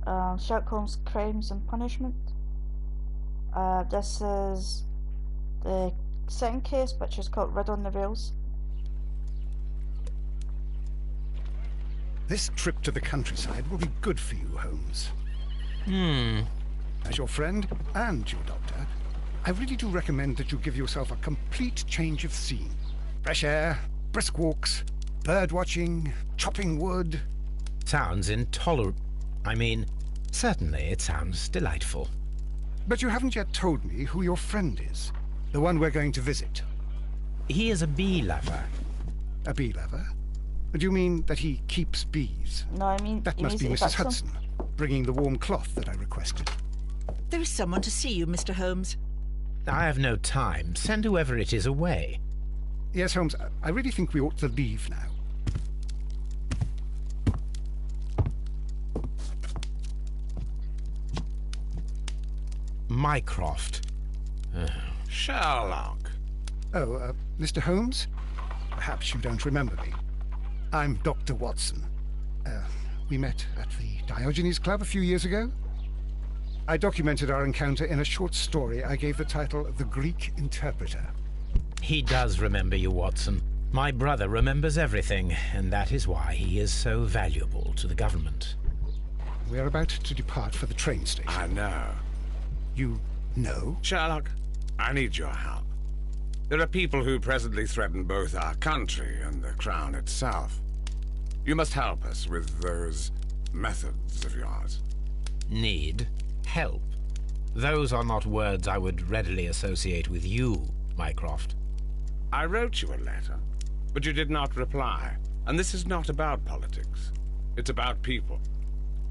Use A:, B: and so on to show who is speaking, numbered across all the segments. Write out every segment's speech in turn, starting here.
A: Sherlock Holmes Crimes and Punishment. This is the second case, which is called Rid on the Rails.
B: This trip to the countryside will be good for you, Holmes. As your friend and your doctor, I really do recommend that you give yourself a complete change of scene. Fresh air, brisk walks, bird watching, chopping wood.
C: Sounds intolerable. I mean, certainly it sounds delightful.
B: But you haven't yet told me who your friend is, the one we're going to visit.
C: He is a bee lover.
B: A bee lover? Do you mean that he keeps bees?
A: No, I mean...
B: That
A: he
B: must be
A: means
B: Mrs.
A: he fixes
B: Hudson, bringing the warm cloth that I requested.
D: There is someone to see you, Mr. Holmes.
C: I have no time. Send whoever it is away.
B: Yes, Holmes, I really think we ought to leave now.
C: Mycroft.
E: Sherlock.
B: Oh, Mr. Holmes? Perhaps you don't remember me. I'm Dr. Watson. We met at the Diogenes Club a few years ago. I documented our encounter in a short story I gave the title The Greek Interpreter.
C: He does remember you, Watson. My brother remembers everything, and that is why he is so valuable to the government.
B: We are about to depart for the train station.
E: I know.
B: You know?
E: Sherlock, I need your help. There are people who presently threaten both our country and the Crown itself. You must help us with those methods of yours.
C: Need? Help? Those are not words I would readily associate with you, Mycroft.
E: I wrote you a letter, but you did not reply. And this is not about politics. It's about people.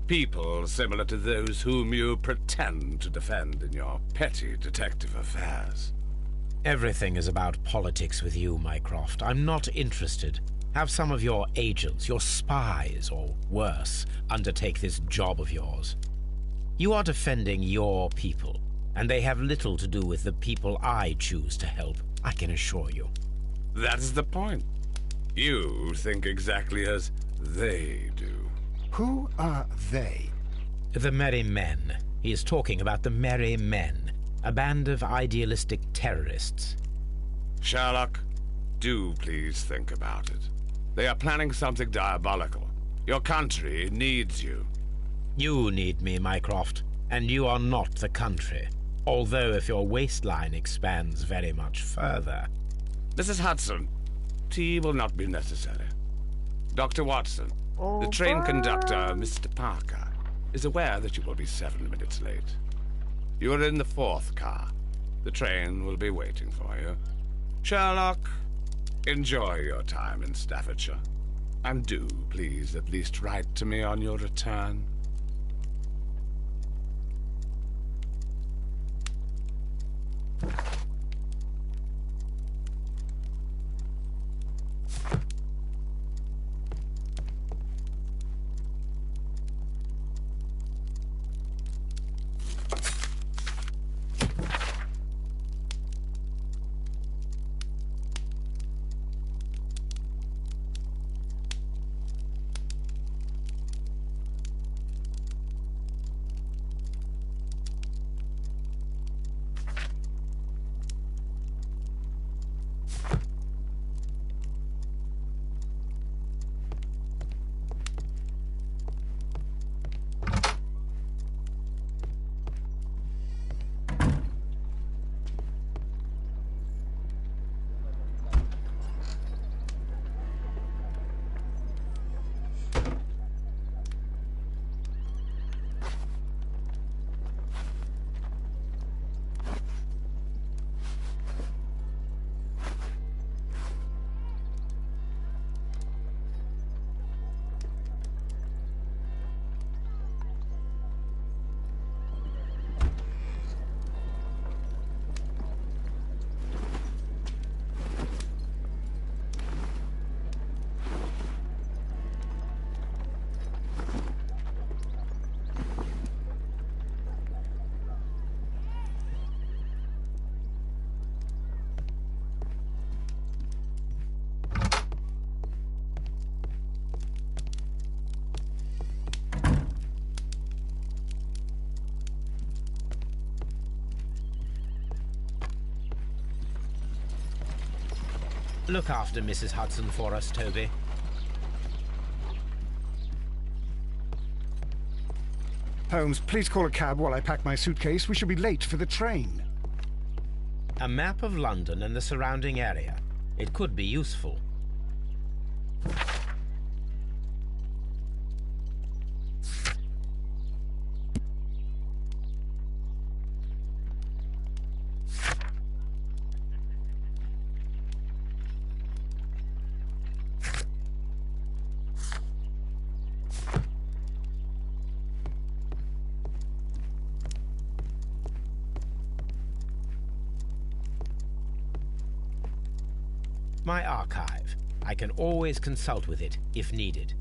E: People similar to those whom you pretend to defend in your petty detective affairs.
C: Everything is about politics with you, Mycroft. I'm not interested. Have some of your agents, your spies, or worse, undertake this job of yours. You are defending your people, and they have little to do with the people I choose to help, I can assure you.
E: That's the point. You think exactly as they do.
B: Who are they?
C: The Merry Men. He is talking about the Merry Men, a band of idealistic terrorists.
E: Sherlock, do please think about it. They are planning something diabolical. Your country needs you.
C: You need me, Mycroft, and you are not the country. Although if your waistline expands very much further...
E: Mrs. Hudson, tea will not be necessary. Dr. Watson, the train conductor, Mr. Parker, is aware that you will be 7 minutes late. You are in the 4th car. The train will be waiting for you. Sherlock, enjoy your time in Staffordshire. And do, please, at least write to me on your return.
C: Look after Mrs. Hudson for us, Toby.
B: Holmes, please call a cab while I pack my suitcase. We shall be late for the train.
C: A map of London and the surrounding area. It could be useful. My archive. I can always consult with it if needed.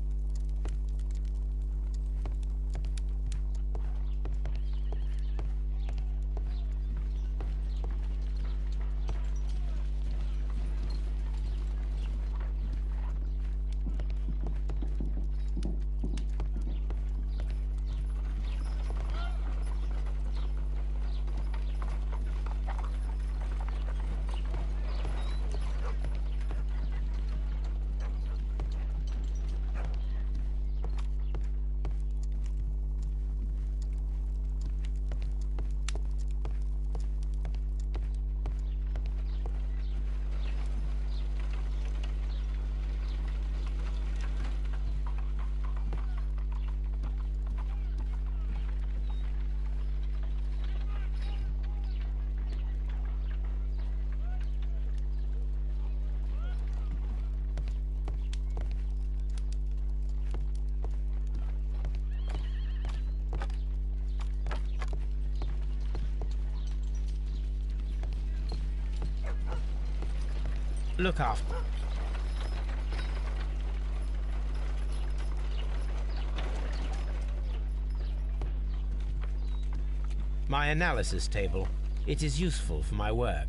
C: Look after. My analysis table. It is useful for my work.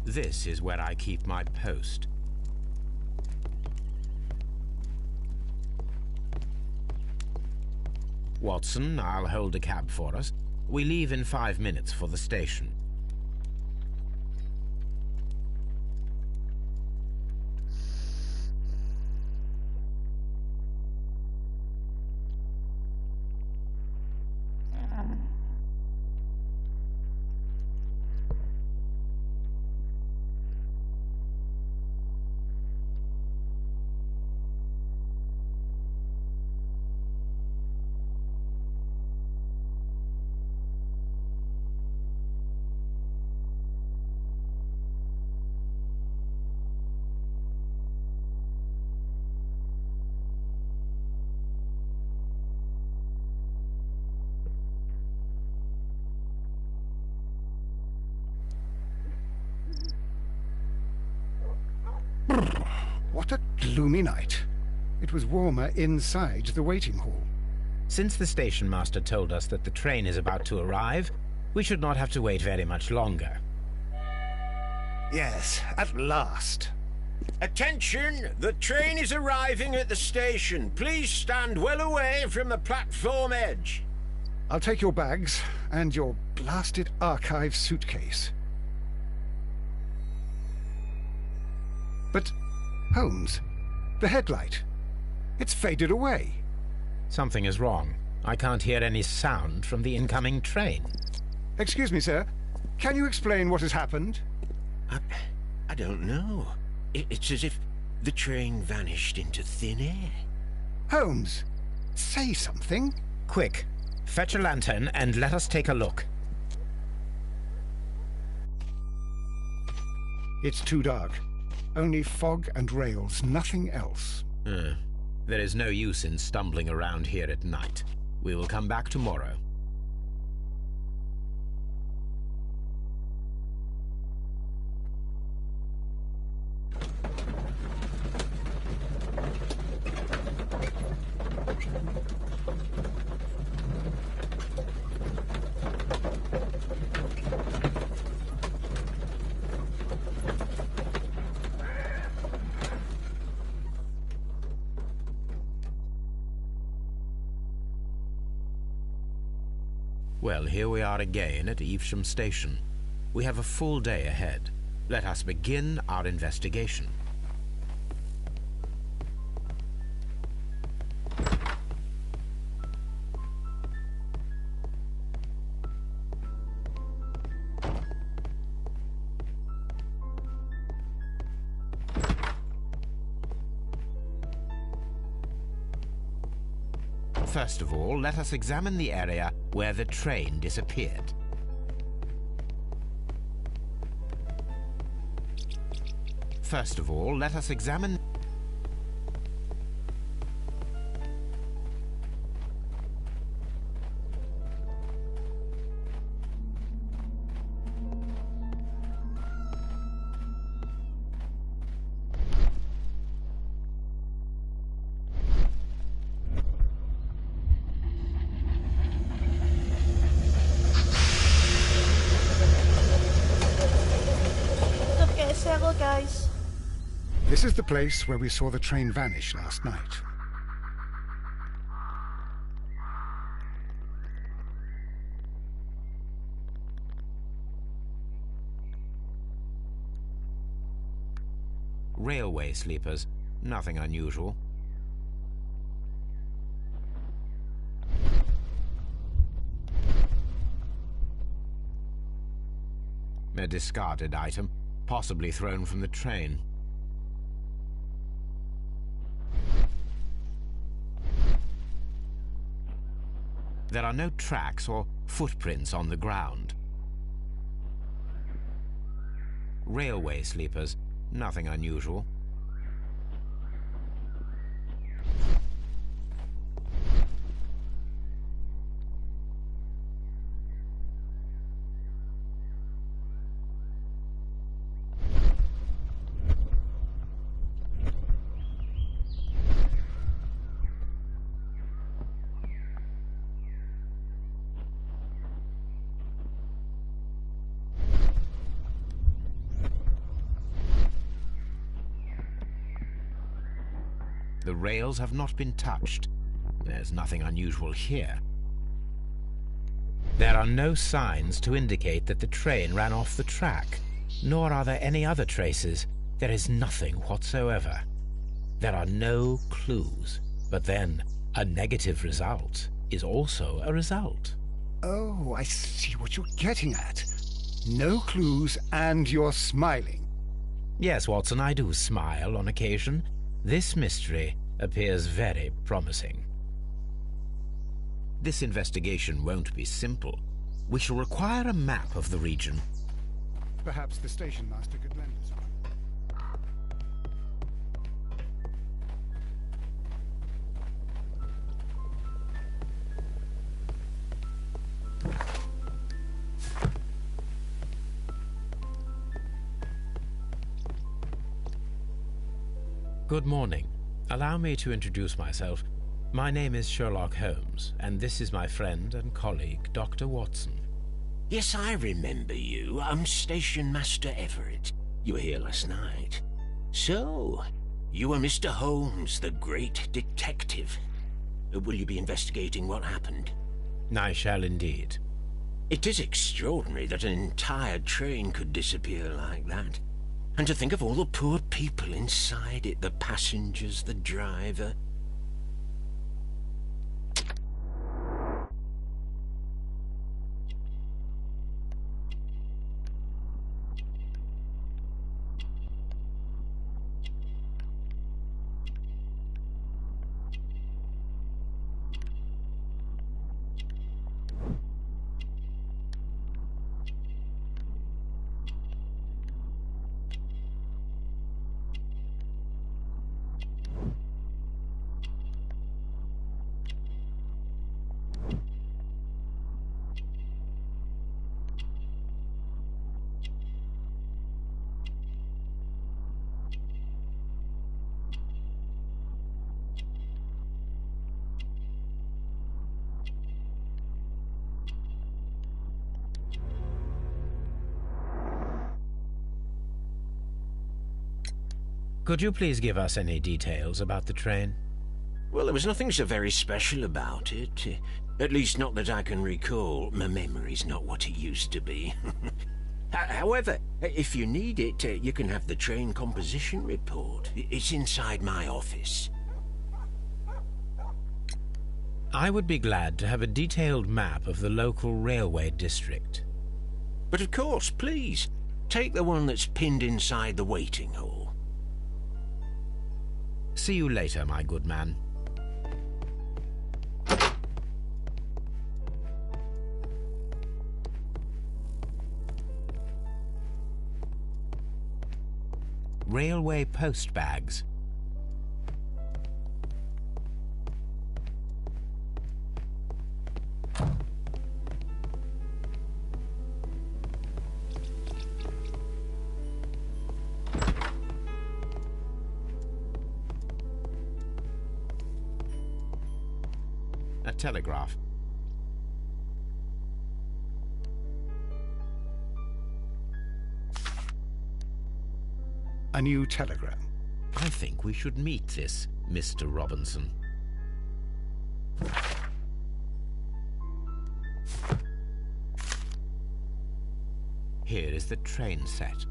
C: This is where I keep my post. Watson, I'll hold a cab for us. We leave in 5 minutes for the station.
B: What a gloomy night. It was warmer inside the waiting hall.
C: Since the station master told us that the train is about to arrive, we should not have to wait very much longer.
B: Yes, at last.
F: Attention! The train is arriving at the station. Please stand well away from the platform edge.
B: I'll take your bags and your blasted archive suitcase. But, Holmes, the headlight. It's faded away.
C: Something is wrong. I can't hear any sound from the incoming train.
B: Excuse me, sir. Can you explain what has happened?
F: I don't know. It's as if the train vanished into thin air.
B: Holmes, say something.
C: Quick, fetch a lantern and let us take a look.
B: It's too dark. Only fog and rails, nothing else.
C: There is no use in stumbling around here at night. We will come back tomorrow. Well, here we are again at Evesham Station. We have a full day ahead. Let us begin our investigation. First of all, let us examine the area where the train disappeared. First of all, let us examine...
A: Don't forget to settle, guys.
B: This is the place where we saw the train vanish last night.
C: Railway sleepers. Nothing unusual. A discarded item, possibly thrown from the train. There are no tracks or footprints on the ground. Railway sleepers. Nothing unusual. The rails have not been touched. There's nothing unusual here. There are no signs to indicate that the train ran off the track, nor are there any other traces. There is nothing whatsoever. There are no clues. But then, a negative result is also a result.
B: Oh, I see what you're getting at. No clues, and you're smiling.
C: Yes, Watson, I do smile on occasion. This mystery appears very promising. This investigation won't be simple. We shall require a map of the region.
B: Perhaps the station master could lend us one.
C: Good morning. Allow me to introduce myself. My name is Sherlock Holmes, and this is my friend and colleague, Dr. Watson.
F: Yes, I remember you. I'm Station Master Everett. You were here last night. So, you are Mr. Holmes, the great detective. Will you be investigating what happened?
C: I shall indeed.
F: It is extraordinary that an entire train could disappear like that. And to think of all the poor people inside it, the passengers, the driver.
C: Could you please give us any details about the train?
F: Well, there was nothing so very special about it. At least not that I can recall. My memory's not what it used to be. However, if you need it, you can have the train composition report. It's inside my office.
C: I would be glad to have a detailed map of the local railway district.
F: But of course, please, take the one that's pinned inside the waiting hall.
C: See you later, my good man. Railway post bags. A telegraph.
B: A new telegram.
C: I think we should meet this Mr. Robinson. Here is the train set.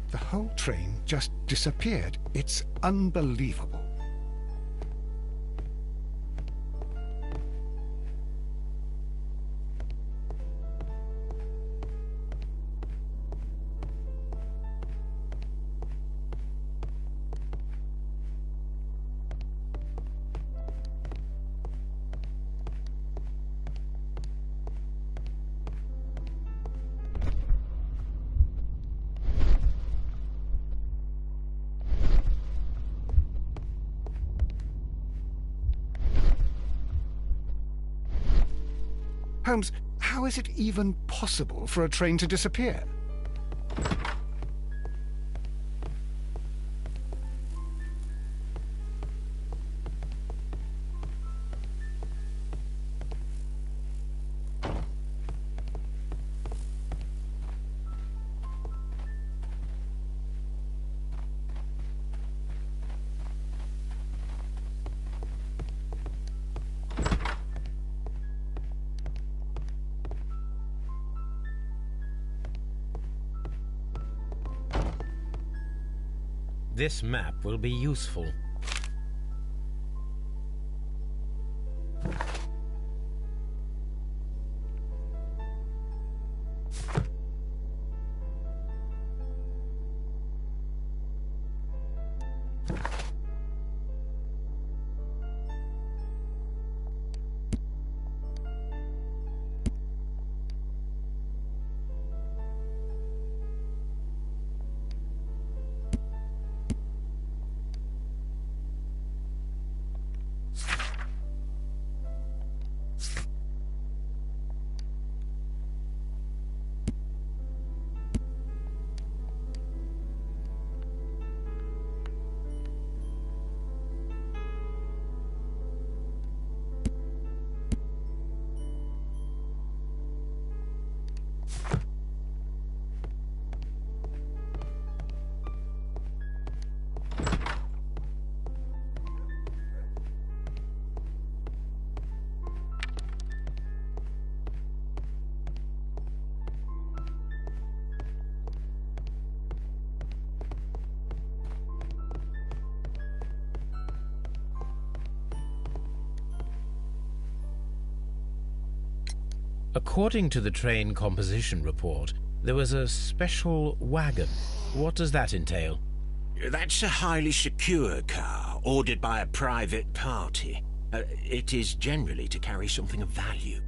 B: The whole train just disappeared. It's unbelievable. Holmes, how is it even possible for a train to disappear?
C: This map will be useful. According to the train composition report, there was a special wagon. What does that entail?
F: That's a highly secure car, ordered by a private party. It is generally to carry something of value.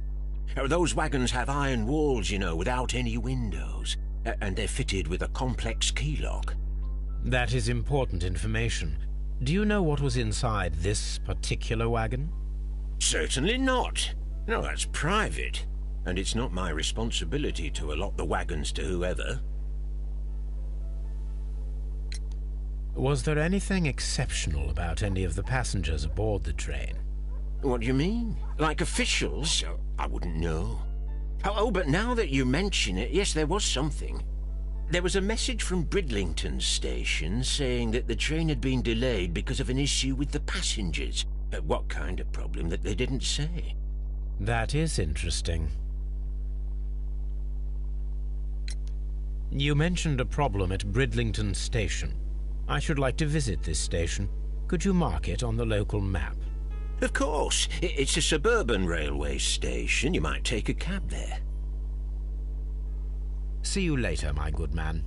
F: Those wagons have iron walls, you know, without any windows. And they're fitted with a complex key lock.
C: That is important information. Do you know what was inside this particular wagon?
F: Certainly not. No, that's private. And it's not my responsibility to allot the wagons to whoever.
C: Was there anything exceptional about any of the passengers aboard the train?
F: What do you mean? Like officials? I wouldn't know. Oh, but now that you mention it, yes, there was something. There was a message from Bridlington station saying that the train had been delayed because of an issue with the passengers. What kind of problem that they didn't say?
C: That is interesting. You mentioned a problem at Bridlington station. I should like to visit this station. Could you mark it on the local map?
F: Of course. It's a suburban railway station. You might take a cab there.
C: See you later, my good man.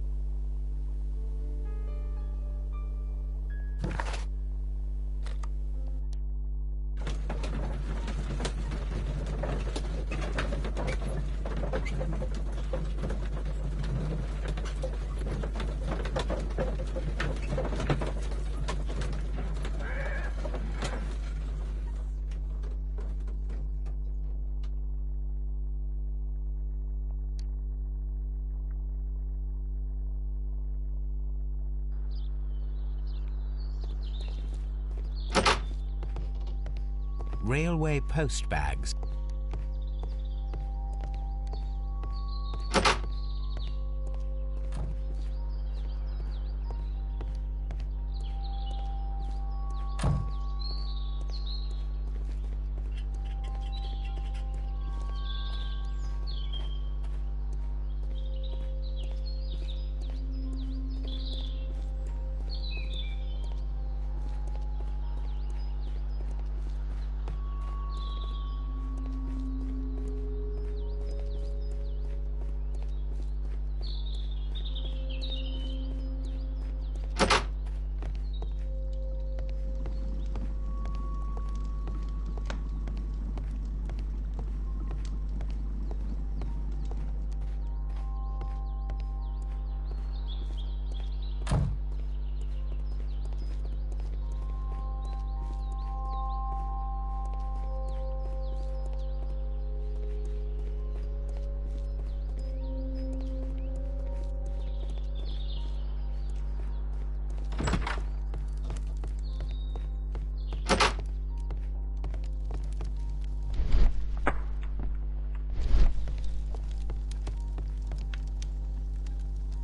C: Railway post bags.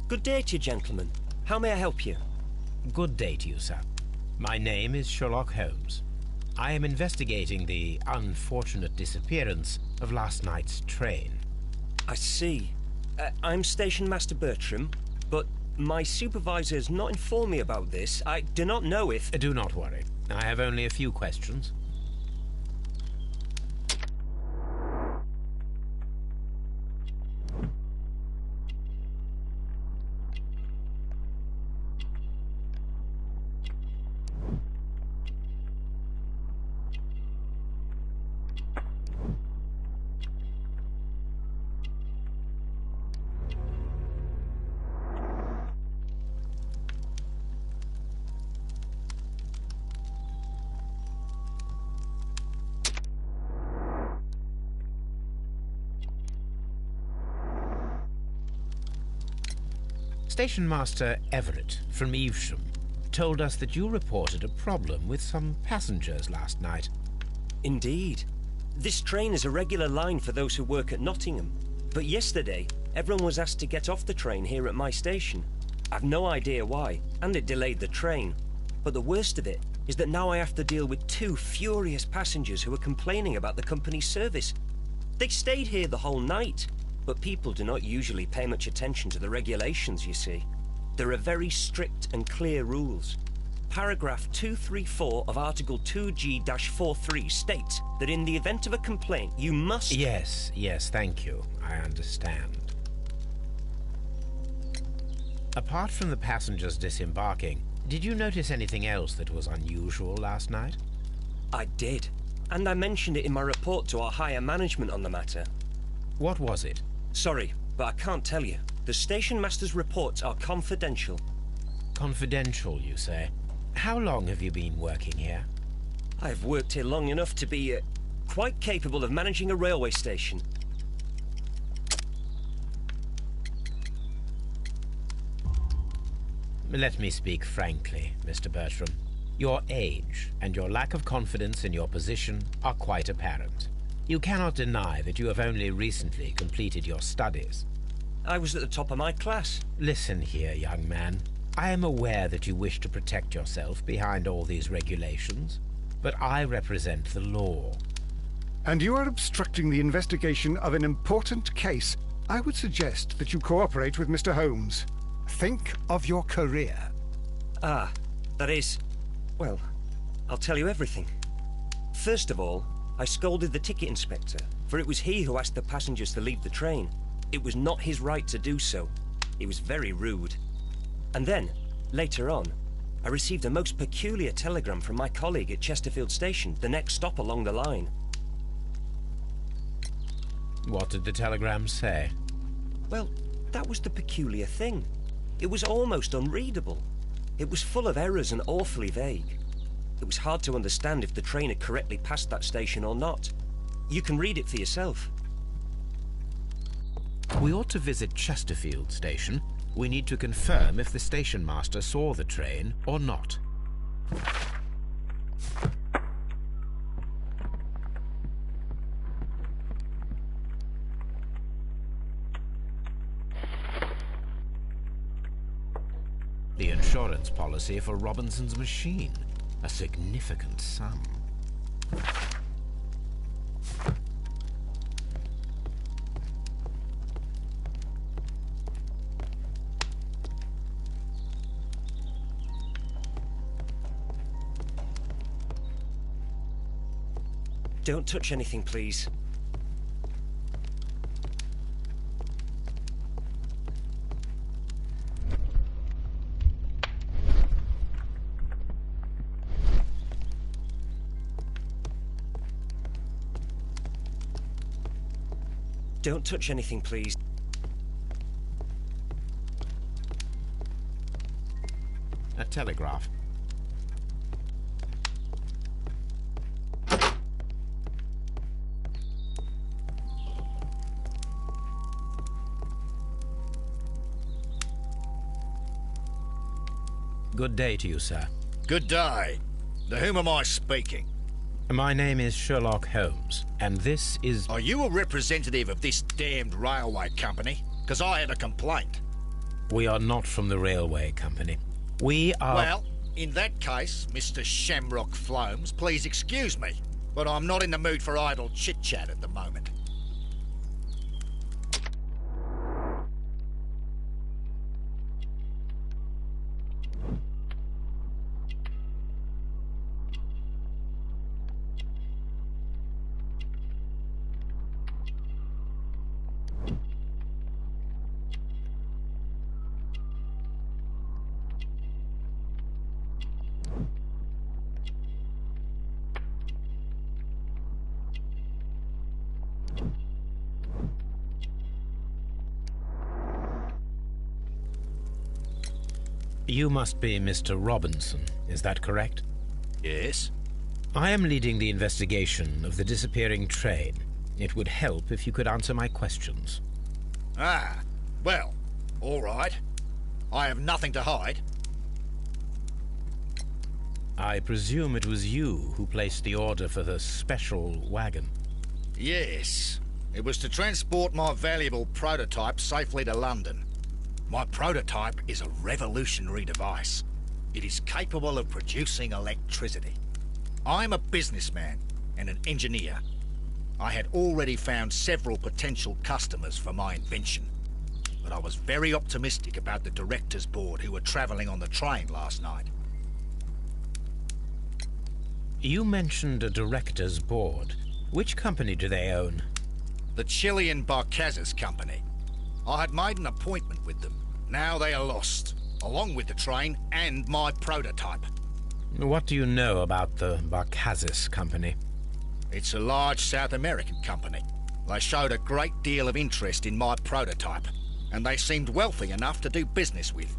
G: Good day to you, gentlemen. How may I help you?
C: Good day to you, sir. My name is Sherlock Holmes. I am investigating the unfortunate disappearance of last night's train.
G: I see. I'm Station Master Bertram, but my supervisor has not informed me about this. I do not know if...
C: Do not worry. I have only a few questions. Station Master Everett from Evesham told us that you reported a problem with some passengers last night.
G: Indeed. This train is a regular line for those who work at Nottingham. But yesterday, everyone was asked to get off the train here at my station. I've no idea why, and it delayed the train. But the worst of it is that now I have to deal with two furious passengers who are complaining about the company's service. They stayed here the whole night. But people do not usually pay much attention to the regulations, you see. There are very strict and clear rules. Paragraph 234 of Article 2G-43 states that in the event of a complaint, you must...
C: Yes, thank you. I understand. Apart from the passengers disembarking, did you notice anything else that was unusual last night?
G: I did. And I mentioned it in my report to our higher management on the matter.
C: What was it?
G: Sorry, but I can't tell you. The station master's reports are confidential.
C: Confidential, you say? How long have you been working here?
G: I've worked here long enough to be quite capable of managing a railway station.
C: Let me speak frankly, Mr. Bertram. Your age and your lack of confidence in your position are quite apparent. You cannot deny that you have only recently completed your studies.
G: I was at the top of my class.
C: Listen here, young man. I am aware that you wish to protect yourself behind all these regulations, but I represent the law.
B: And you are obstructing the investigation of an important case. I would suggest that you cooperate with Mr. Holmes. Think of your career.
G: Ah, that is... well, I'll tell you everything. First of all, I scolded the ticket inspector, for it was he who asked the passengers to leave the train. It was not his right to do so. He was very rude. And then, later on, I received a most peculiar telegram from my colleague at Chesterfield Station, the next stop along the line.
C: What did the telegram say?
G: Well, that was the peculiar thing. It was almost unreadable. It was full of errors and awfully vague. It was hard to understand if the train had correctly passed that station or not. You can read it for yourself.
C: We ought to visit Chesterfield Station. We need to confirm if the station master saw the train or not. The insurance policy for Robinson's machine. A significant sum.
G: Don't touch anything, please. Don't touch anything, please.
C: A telegraph. Good day to you, sir.
H: Good day. To whom am I speaking?
C: My name is Sherlock Holmes, and this is...
H: Are you a representative of this damned railway company? Because I had a complaint.
C: We are not from the railway company. We are...
H: Well, in that case, Mr. Shamrock Flomes, please excuse me, but I'm not in the mood for idle chit-chat at the moment.
C: You must be Mr. Robinson, is that correct?
H: Yes?
C: I am leading the investigation of the disappearing train. It would help if you could answer my questions.
H: Ah, well, all right. I have nothing to hide.
C: I presume it was you who placed the order for the special wagon.
H: Yes. It was to transport my valuable prototype safely to London. My prototype is a revolutionary device. It is capable of producing electricity. I'm a businessman and an engineer. I had already found several potential customers for my invention, but I was very optimistic about the directors' board who were travelling on the train last night.
C: You mentioned a director's board. Which company do they own?
H: The Chilean Barcazes Company. I had made an appointment with them. Now they are lost, along with the train and my prototype.
C: What do you know about the Barcazes Company?
H: It's a large South American company. They showed a great deal of interest in my prototype, and they seemed wealthy enough to do business with.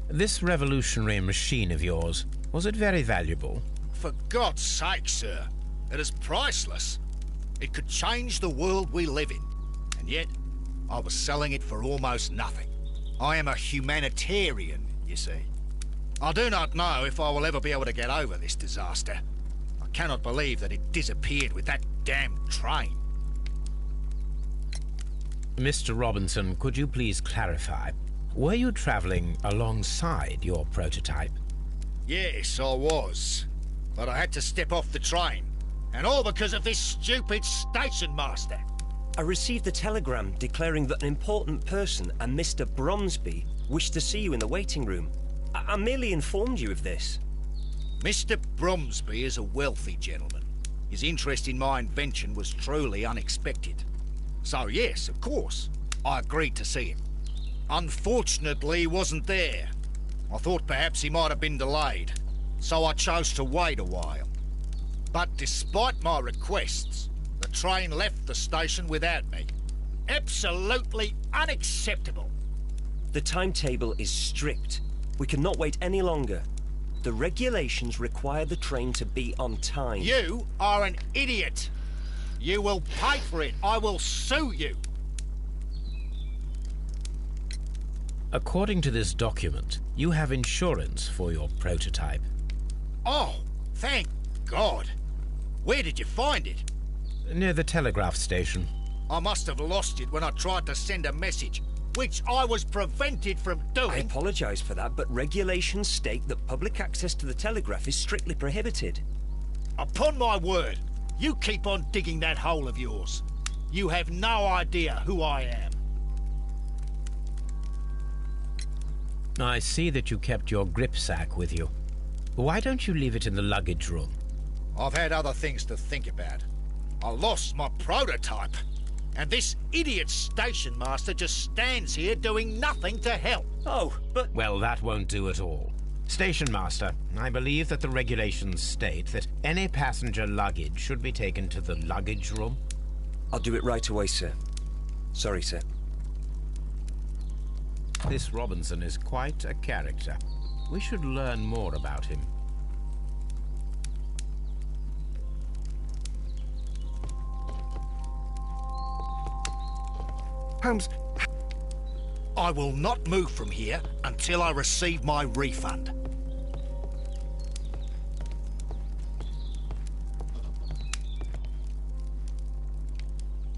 C: This revolutionary machine of yours, was it very valuable?
H: For God's sake, sir, it is priceless. It could change the world we live in, and yet I was selling it for almost nothing. I am a humanitarian, you see. I do not know if I will ever be able to get over this disaster. I cannot believe that it disappeared with that damn train.
C: Mr. Robinson, could you please clarify? Were you traveling alongside your prototype?
H: Yes, I was. But I had to step off the train. And all because of this stupid station master.
G: I received a telegram declaring that an important person, a Mr. Bromsby, wished to see you in the waiting room. I merely informed you of this.
H: Mr. Bromsby is a wealthy gentleman. His interest in my invention was truly unexpected. So yes, of course, I agreed to see him. Unfortunately, he wasn't there. I thought perhaps he might have been delayed, so I chose to wait a while. But despite my requests, the train left the station without me. Absolutely unacceptable.
G: The timetable is strict. We cannot wait any longer. The regulations require the train to be on time.
H: You are an idiot. You will pay for it. I will sue you.
C: According to this document, you have insurance for your prototype.
H: Oh, thank God. Where did you find it?
C: Near the telegraph station.
H: I must have lost it when I tried to send a message, which I was prevented from doing.
G: I apologise for that, but regulations state that public access to the telegraph is strictly prohibited.
H: Upon my word, you keep on digging that hole of yours. You have no idea who I am.
C: I see that you kept your grip sack with you. Why don't you leave it in the luggage room?
H: I've had other things to think about. I lost my prototype, and this idiot station master just stands here doing nothing to help.
G: Oh, but...
C: Well, that won't do at all. Station master, I believe that the regulations state that any passenger luggage should be taken to the luggage room.
G: I'll do it right away, sir. Sorry, sir.
C: This Robinson is quite a character. We should learn more about him.
B: Holmes,
H: I will not move from here until I receive my refund.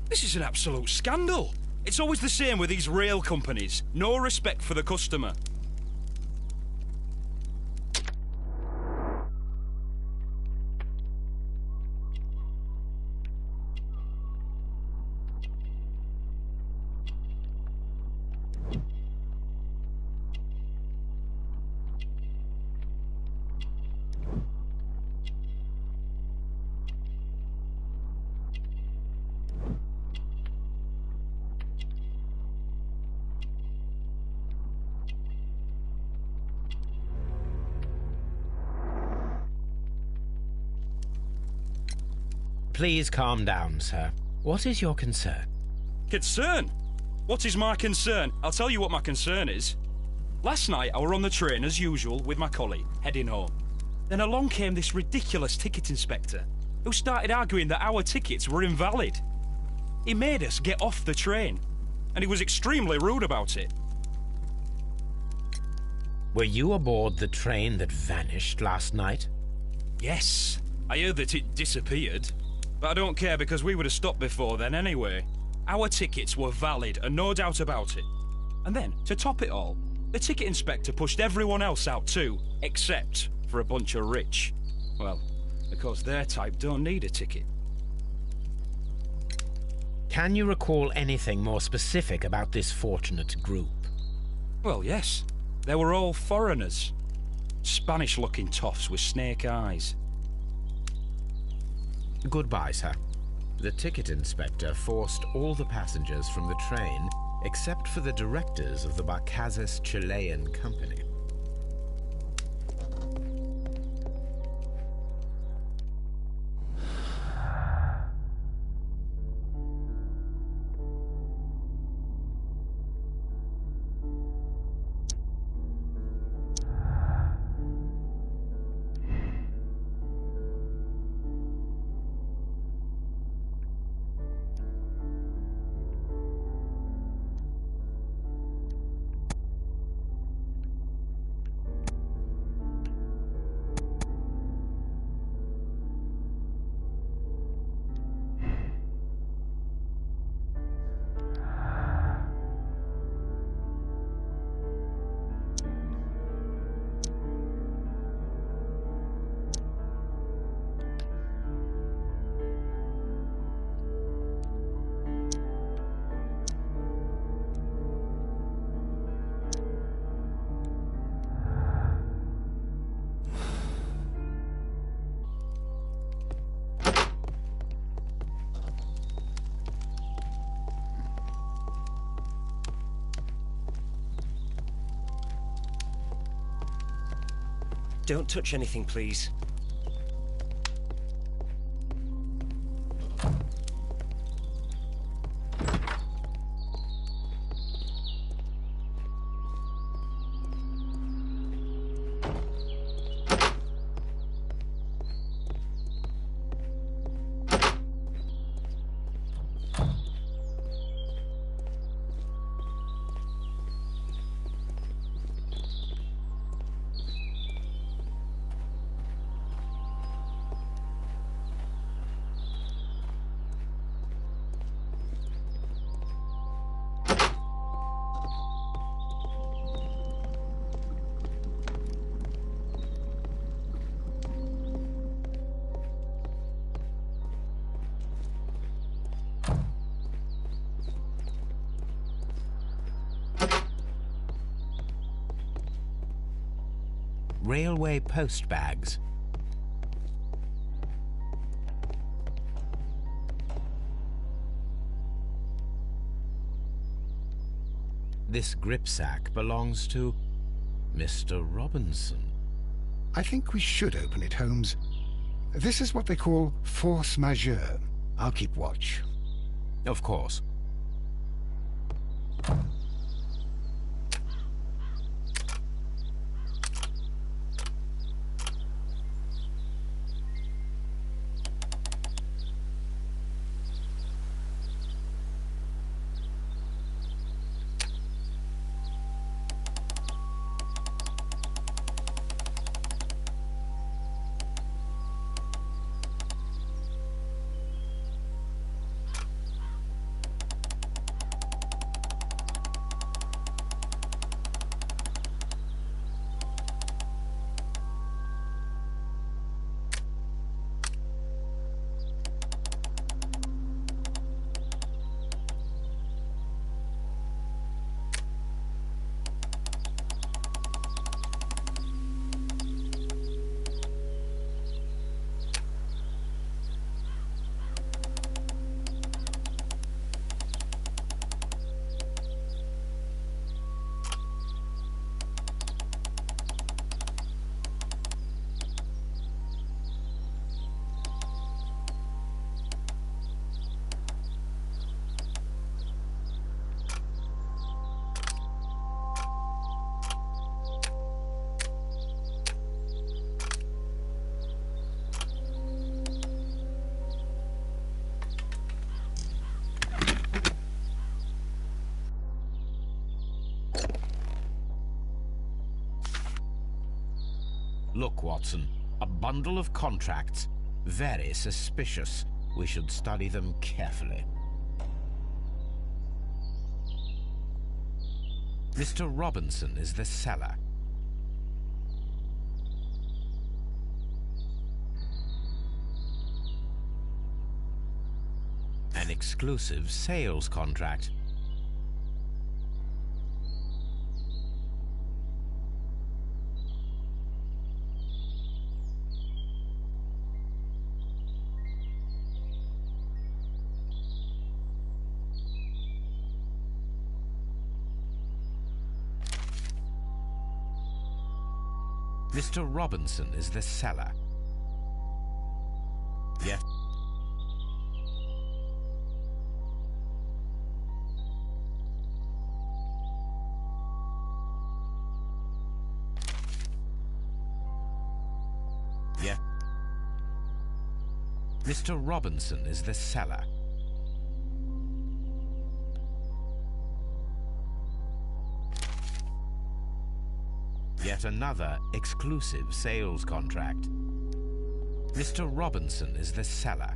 I: This is an absolute scandal. It's always the same with these rail companies. No respect for the customer.
C: Please calm down, sir. What is your concern?
I: Concern? What is my concern? I'll tell you what my concern is. Last night I were on the train as usual with my colleague, heading home. Then along came this ridiculous ticket inspector, who started arguing that our tickets were invalid. He made us get off the train, and he was extremely rude about it.
C: Were you aboard the train that vanished last night?
I: Yes, I heard that it disappeared. But I don't care because we would have stopped before then anyway. Our tickets were valid and no doubt about it. And then, to top it all, the ticket inspector pushed everyone else out too, except for a bunch of rich. Well, because their type don't need a ticket.
C: Can you recall anything more specific about this fortunate group?
I: Well, yes. They were all foreigners. Spanish-looking toffs with snake eyes.
C: Goodbye, sir. The ticket inspector forced all the passengers from the train except for the directors of the Barcazes Chilean company.
G: Don't touch anything, please.
C: Railway post bags. This gripsack belongs to Mr. Robinson.
B: I think we should open it, Holmes. This is what they call force majeure. I'll keep watch.
C: Of course. Look, Watson, a bundle of contracts. Very suspicious. We should study them carefully. Mr. Robinson is the seller. An exclusive sales contract. Mr. Robinson is the seller. Yes. Yeah. Mr. Robinson is the seller. Yet another exclusive sales contract. Mr. Robinson is the seller.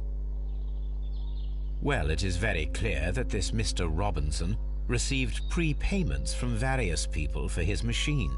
C: Well, it is very clear that this Mr. Robinson received prepayments from various people for his machine.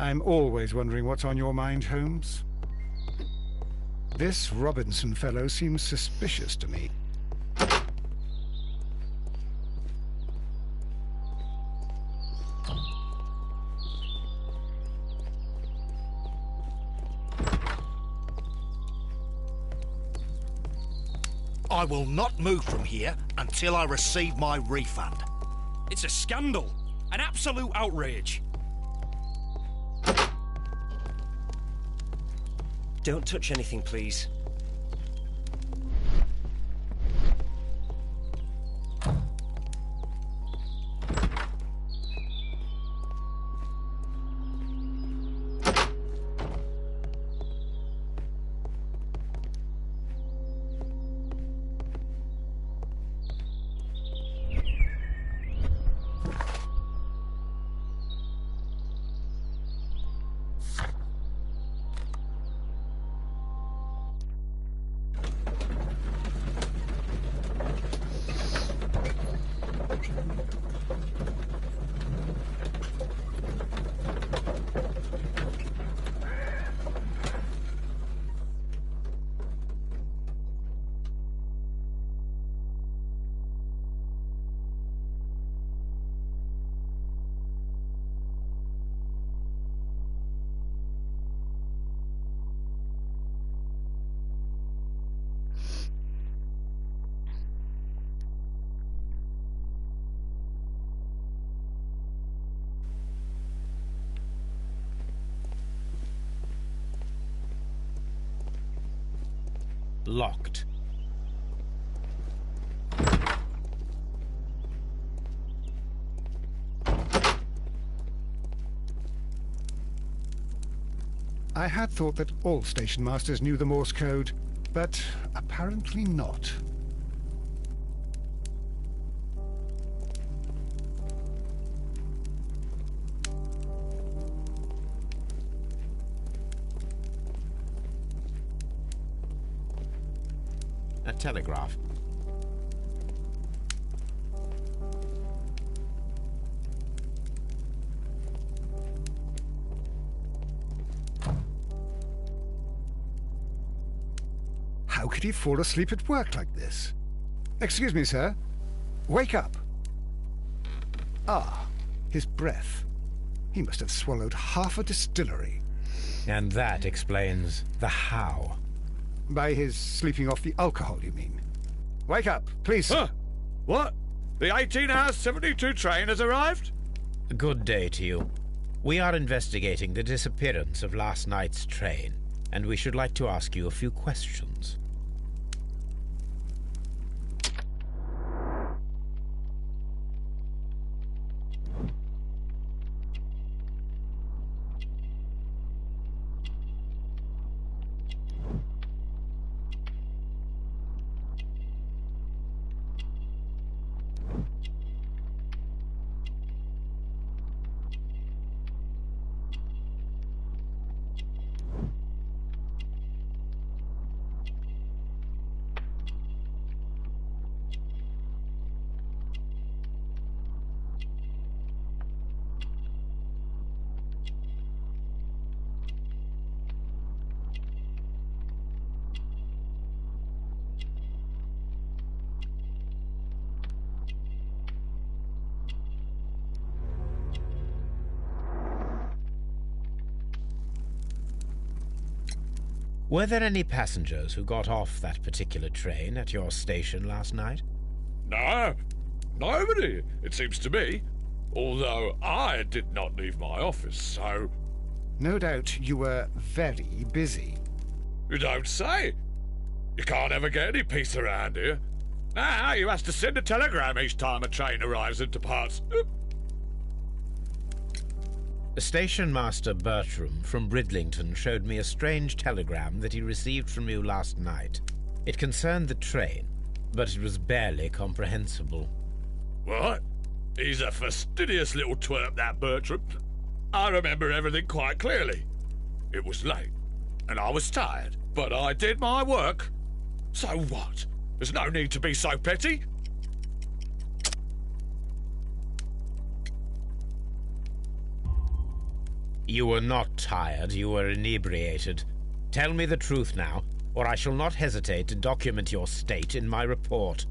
B: I'm always wondering what's on your mind, Holmes. This Robinson fellow seems suspicious to me.
H: I will not move from here until I receive my refund.
I: It's a scandal. An absolute outrage.
G: Don't touch anything, please.
C: Locked.
B: I had thought that all station masters knew the Morse code, but apparently not.
C: A telegraph.
B: How could he fall asleep at work like this? Excuse me, sir. Wake up. Ah, his breath. He must have swallowed half a distillery.
C: And that explains the how.
B: By his sleeping off the alcohol, you mean? Wake up, please.
E: Huh? What? The 18-hour 72 train has arrived?
C: Good day to you. We are investigating the disappearance of last night's train, and we should like to ask you a few questions. Were there any passengers who got off that particular train at your station last night?
E: No, nobody, it seems to me. Although I did not leave my office, so...
B: No doubt you were very busy.
E: You don't say. You can't ever get any peace around here. Now you have to send a telegram each time a train arrives and departs.
C: Station Master Bertram from Bridlington showed me a strange telegram that he received from you last night. It concerned the train, but it was barely comprehensible.
E: What? He's a fastidious little twerp, that Bertram. I remember everything quite clearly. It was late, and I was tired, but I did my work. So what? There's no need to be so petty.
C: You were not tired, you were inebriated. Tell me the truth now, or I shall not hesitate to document your state in my report.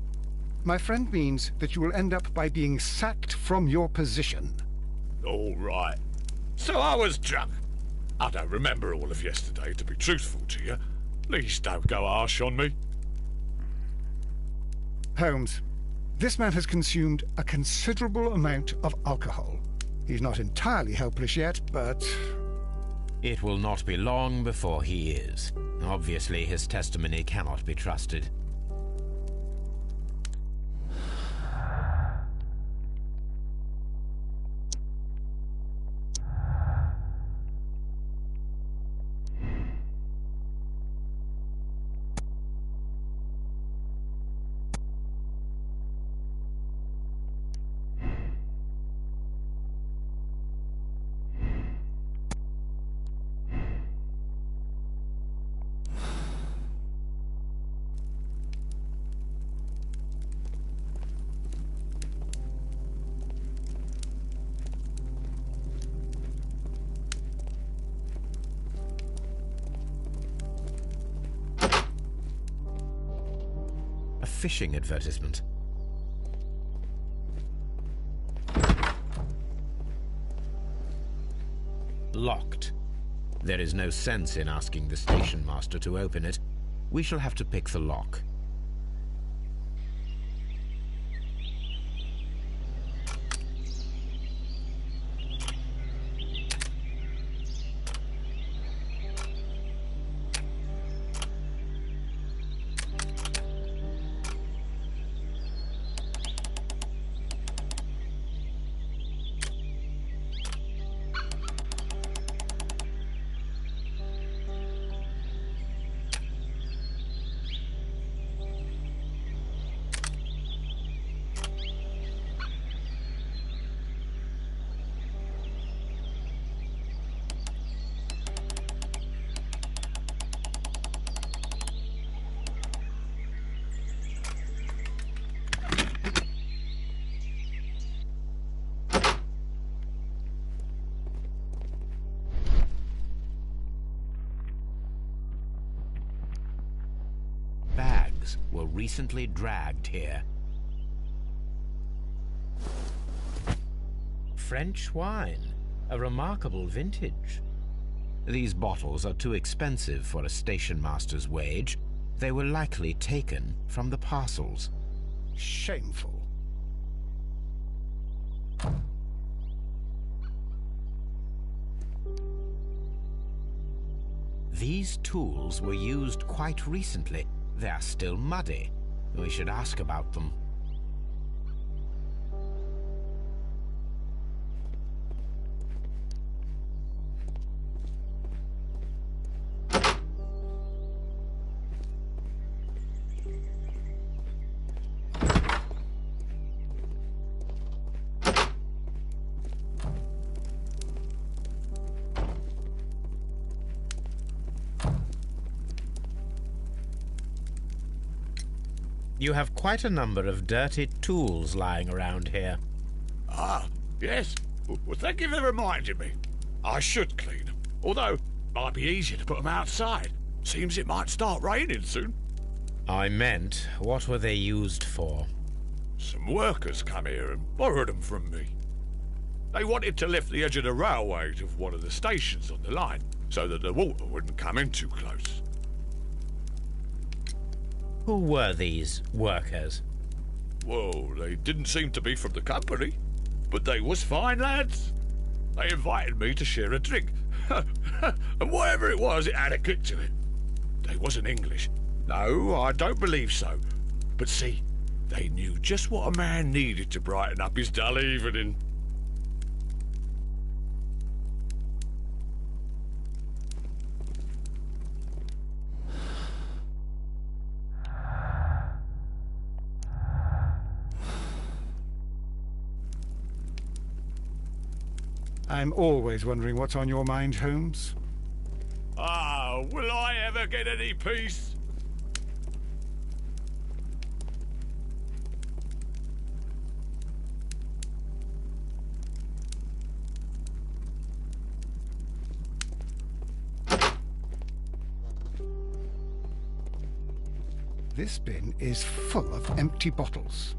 B: My friend means that you will end up by being sacked from your position.
J: All right. So I was drunk. I don't remember all of yesterday, to be truthful to you. Please don't go harsh on me.
B: Holmes, this man has consumed a considerable amount of alcohol. He's not entirely helpless yet, but...
C: It will not be long before he is. Obviously, his testimony cannot be trusted. Fishing advertisement. Locked. There is no sense in asking the station master to open it. We shall have to pick the lock. Were recently dragged here. French wine, a remarkable vintage. These bottles are too expensive for a station master's wage. They were likely taken from the parcels.
B: Shameful.
C: These tools were used quite recently. They are still muddy. We should ask about them. You have quite a number of dirty tools lying around here.
J: Ah, yes. Well, thank you for reminding me. I should clean them. Although, it might be easier to put them outside. Seems it might start raining soon.
C: I meant, what were they used for?
J: Some workers come here and borrowed them from me. They wanted to lift the edge of the railway to one of the stations on the line, so that the water wouldn't come in too close.
C: Who were these workers?
J: Well, they didn't seem to be from the company, but they was fine lads. They invited me to share a drink, and whatever it was, it had a kick to it. They wasn't English. No, I don't believe so. But see, they knew just what a man needed to brighten up his dull evening.
B: I'm always wondering what's on your mind, Holmes.
J: Ah, will I ever get any peace?
B: This bin is full of empty bottles.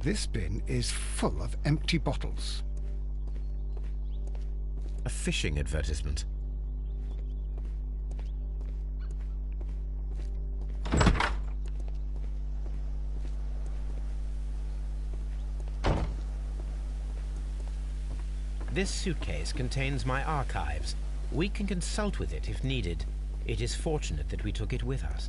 B: This bin is full of empty bottles.
C: A fishing advertisement. This suitcase contains my archives. We can consult with it if needed. It is fortunate that we took it with us.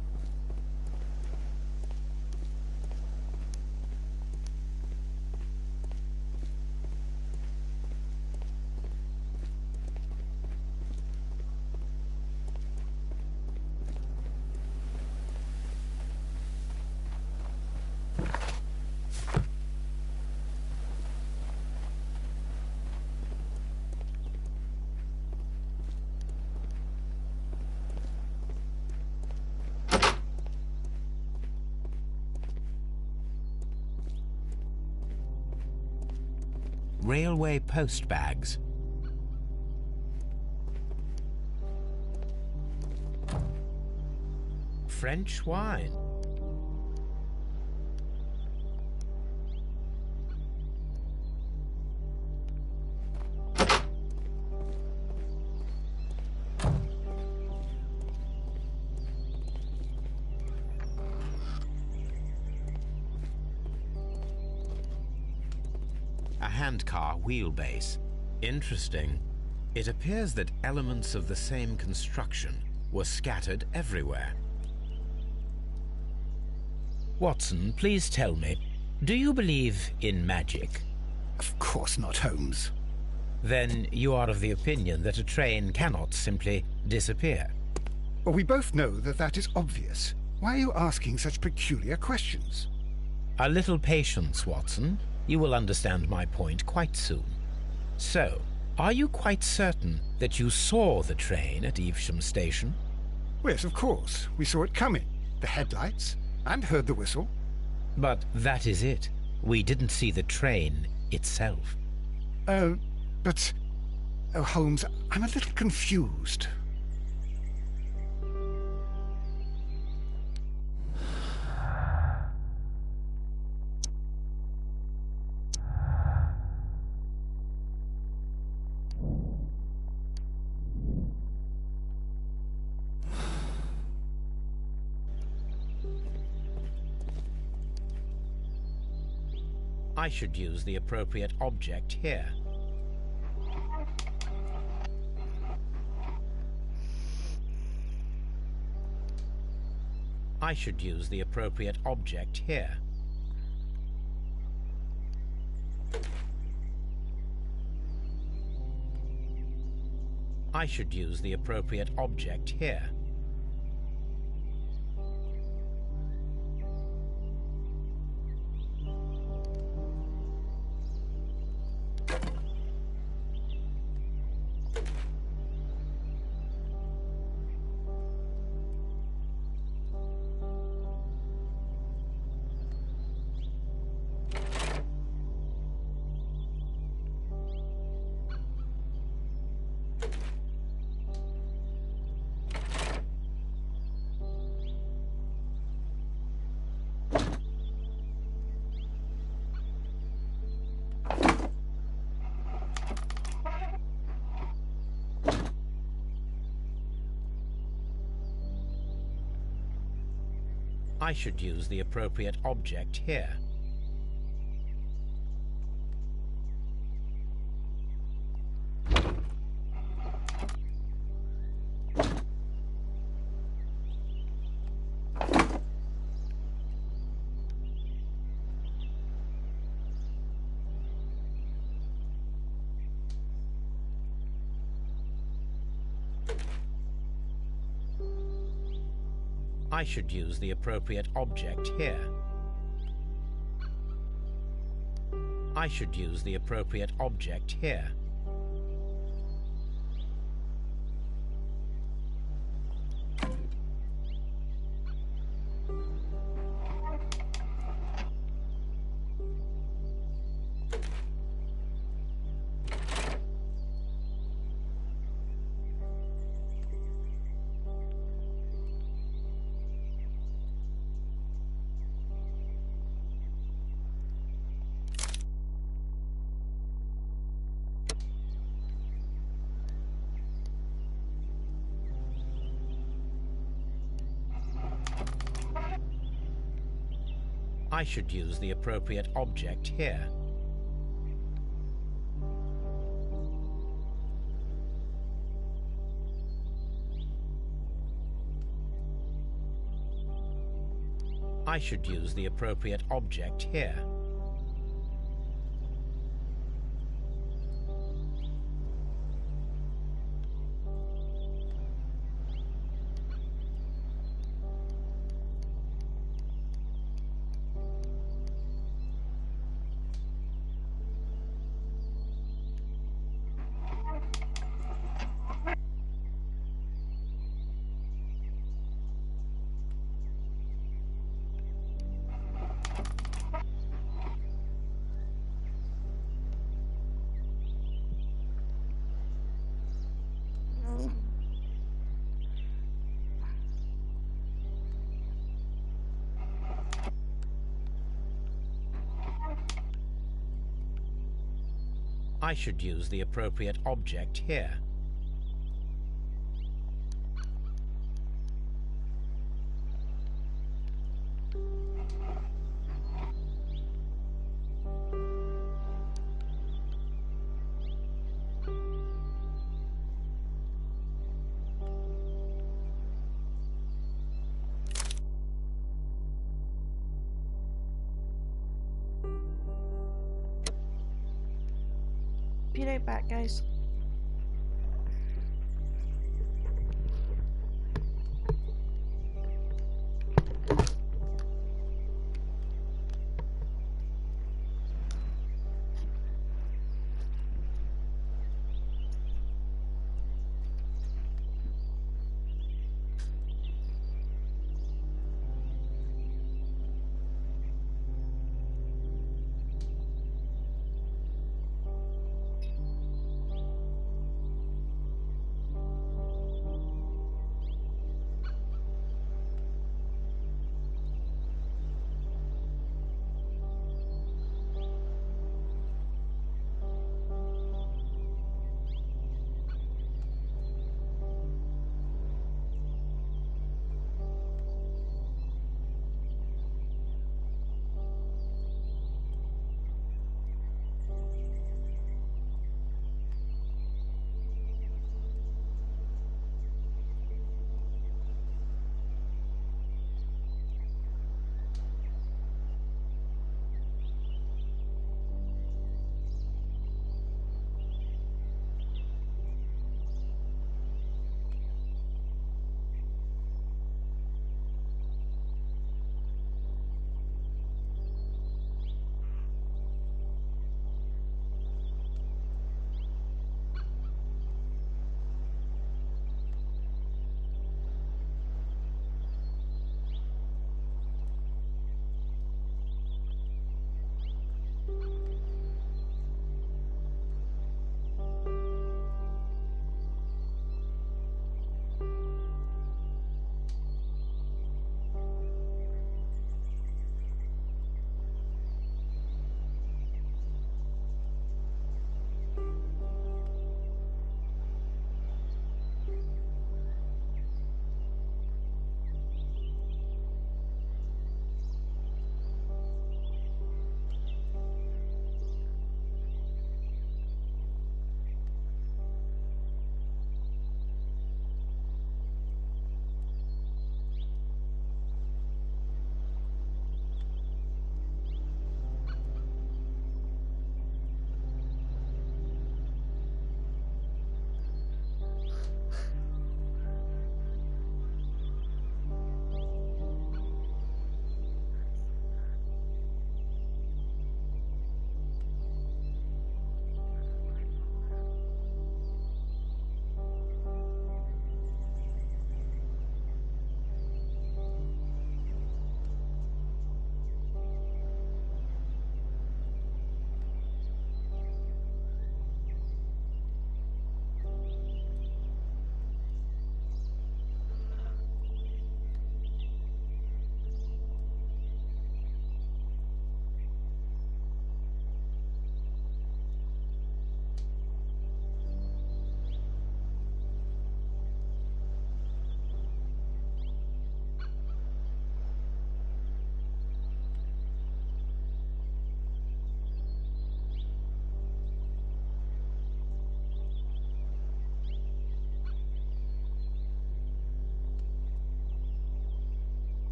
C: Railway post bags. French wine. Handcar wheelbase. Interesting. It appears that elements of the same construction were scattered everywhere. Watson, please tell me, do you believe in magic?
B: Of course not, Holmes.
C: Then you are of the opinion that a train cannot simply disappear?
B: Well, we both know that that is obvious. Why are you asking such peculiar questions?
C: A little patience, Watson. You will understand my point quite soon. So, are you quite certain that you saw the train at Evesham Station?
B: Yes, of course. We saw it coming. The headlights, and heard the whistle.
C: But that is it. We didn't see the train itself.
B: But... Oh, Holmes, I'm a little confused.
C: I should use the appropriate object here. I should use the appropriate object here. I should use the appropriate object here. I should use the appropriate object here. I should use the appropriate object here. I should use the appropriate object here. I should use the appropriate object here. I should use the appropriate object here. I should use the appropriate object here.
A: Be right back, guys.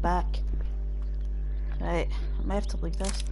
A: back. Right, I may have to leave this.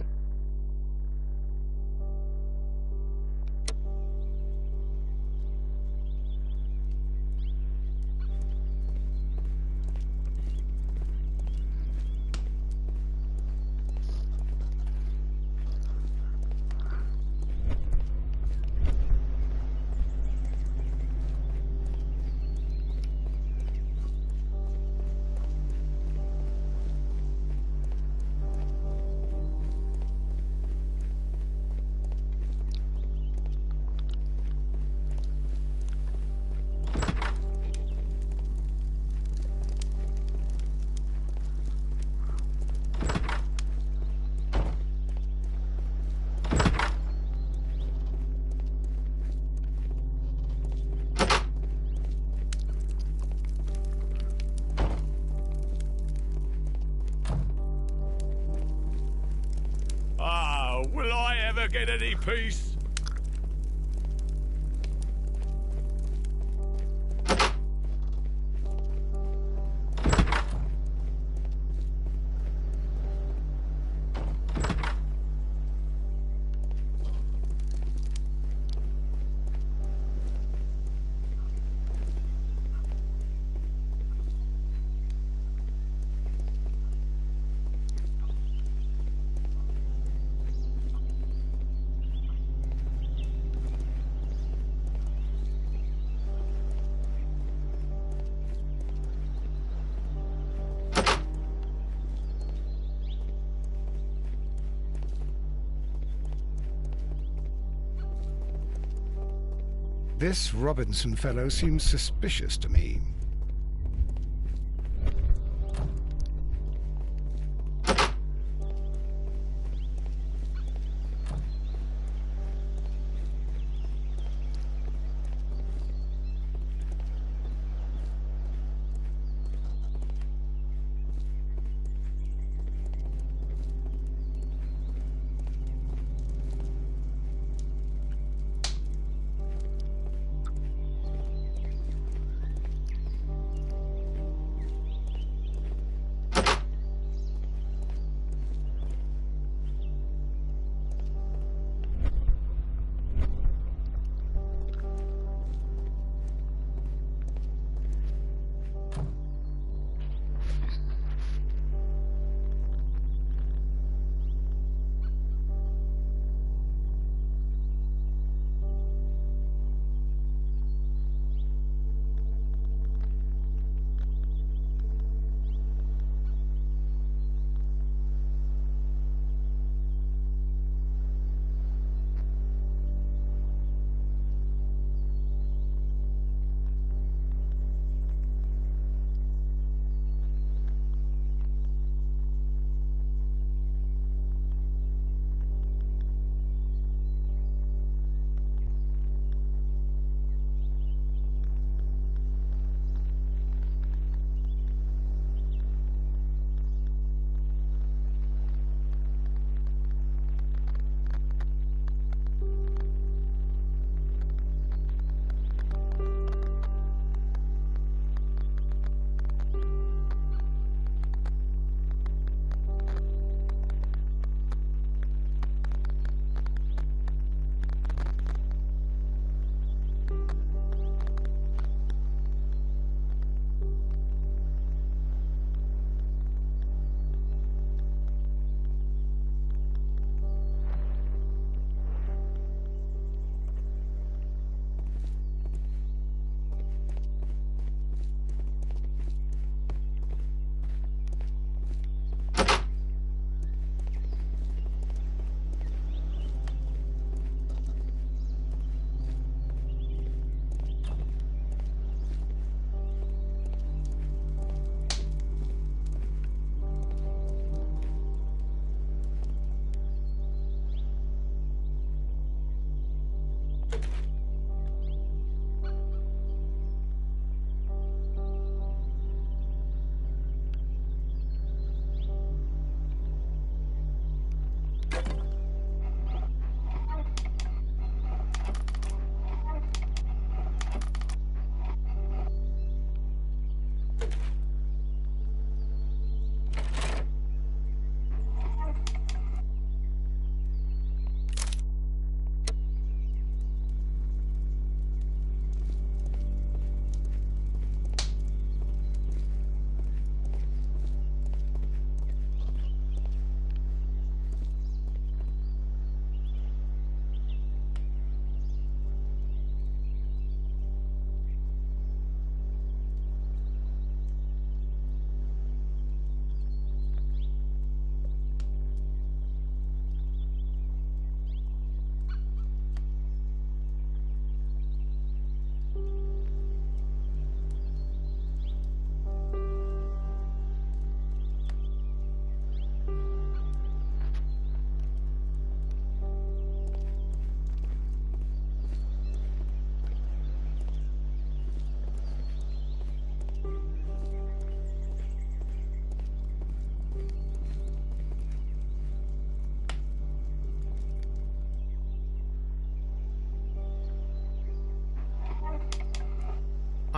J: Ah, will I ever get any peace?
B: This Robinson fellow seems suspicious to me.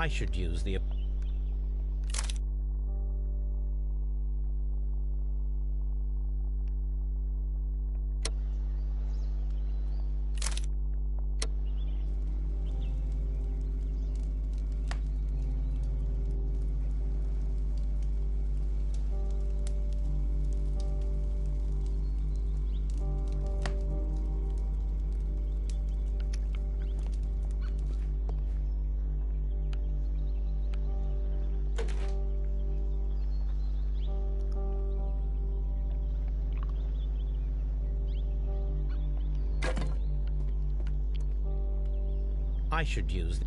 C: I should use the... I should use the...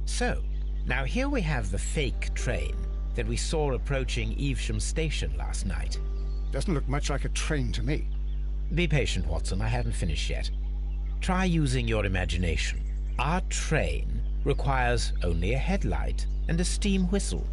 C: So, now here we have the fake train that we saw approaching Evesham Station last night.
B: Doesn't look much like a train to me.
C: Be patient, Watson. I haven't finished yet. Try using your imagination. Our train requires only a headlight and a steam whistle.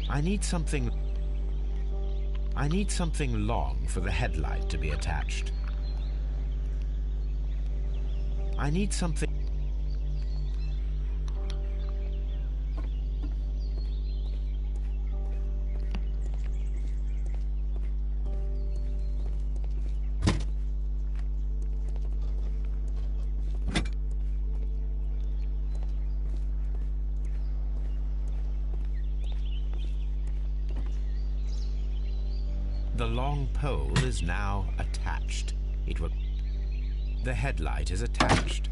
C: I need something long for the headlight to be attached. I need something... The long pole is now attached. The headlight is attached.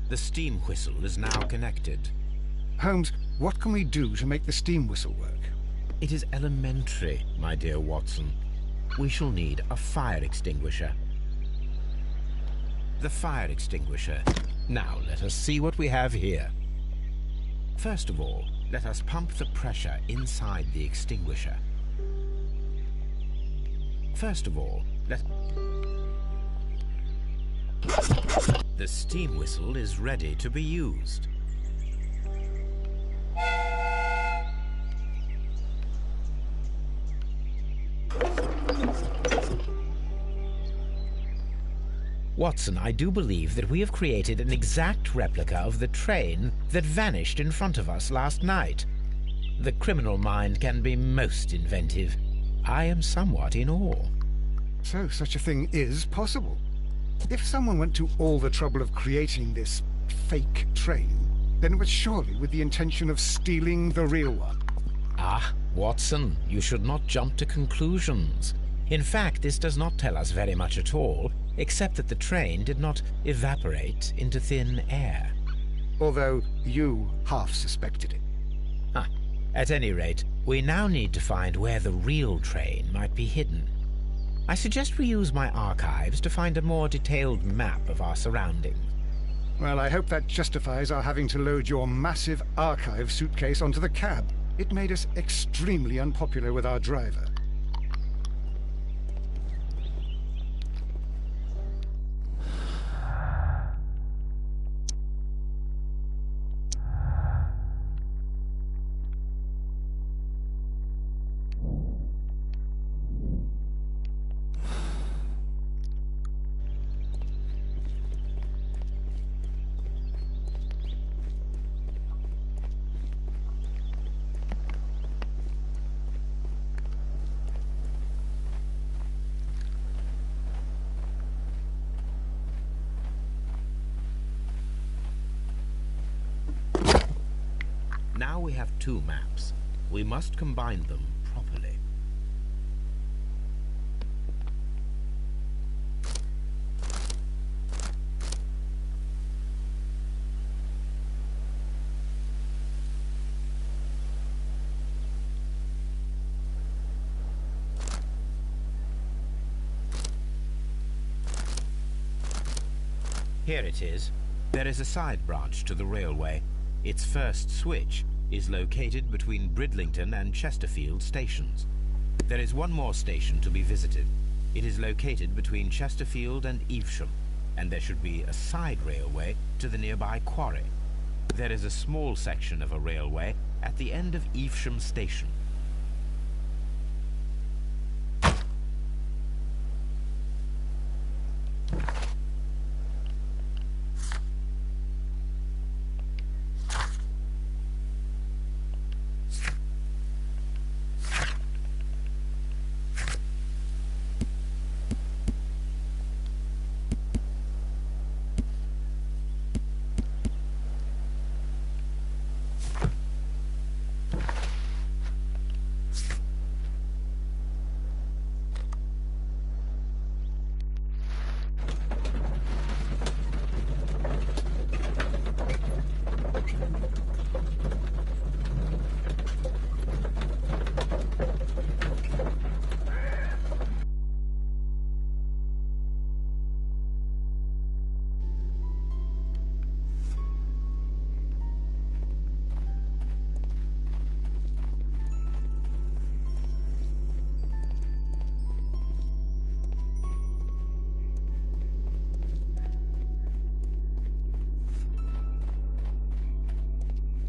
C: The steam whistle is now connected.
B: Holmes, what can we do to make the steam whistle work?
C: It is elementary, my dear Watson. We shall need a fire extinguisher. The fire extinguisher. Now let us see what we have here. First of all, let us pump the pressure inside the extinguisher. First of all, the steam whistle is ready to be used. Watson, I do believe that we have created an exact replica of the train that vanished in front of us last night. The criminal mind can be most inventive. I am somewhat in awe.
B: So such a thing is possible. If someone went to all the trouble of creating this fake train, then it was surely with the intention of stealing the real one.
C: Ah, Watson, you should not jump to conclusions. In fact, this does not tell us very much at all, except that the train did not evaporate into thin air.
B: Although you half suspected it.
C: Ah, at any rate, we now need to find where the real train might be hidden. I suggest we use my archives to find a more detailed map of our surroundings.
B: Well, I hope that justifies our having to load your massive archive suitcase onto the cab. It made us extremely unpopular with our driver.
C: we have two maps. We must combine them properly. Here it is. There is a side branch to the railway. Its first switch is located between Bridlington and Chesterfield stations. There is one more station to be visited. It is located between Chesterfield and Evesham, and there should be a side railway to the nearby quarry. There is a small section of a railway at the end of Evesham station.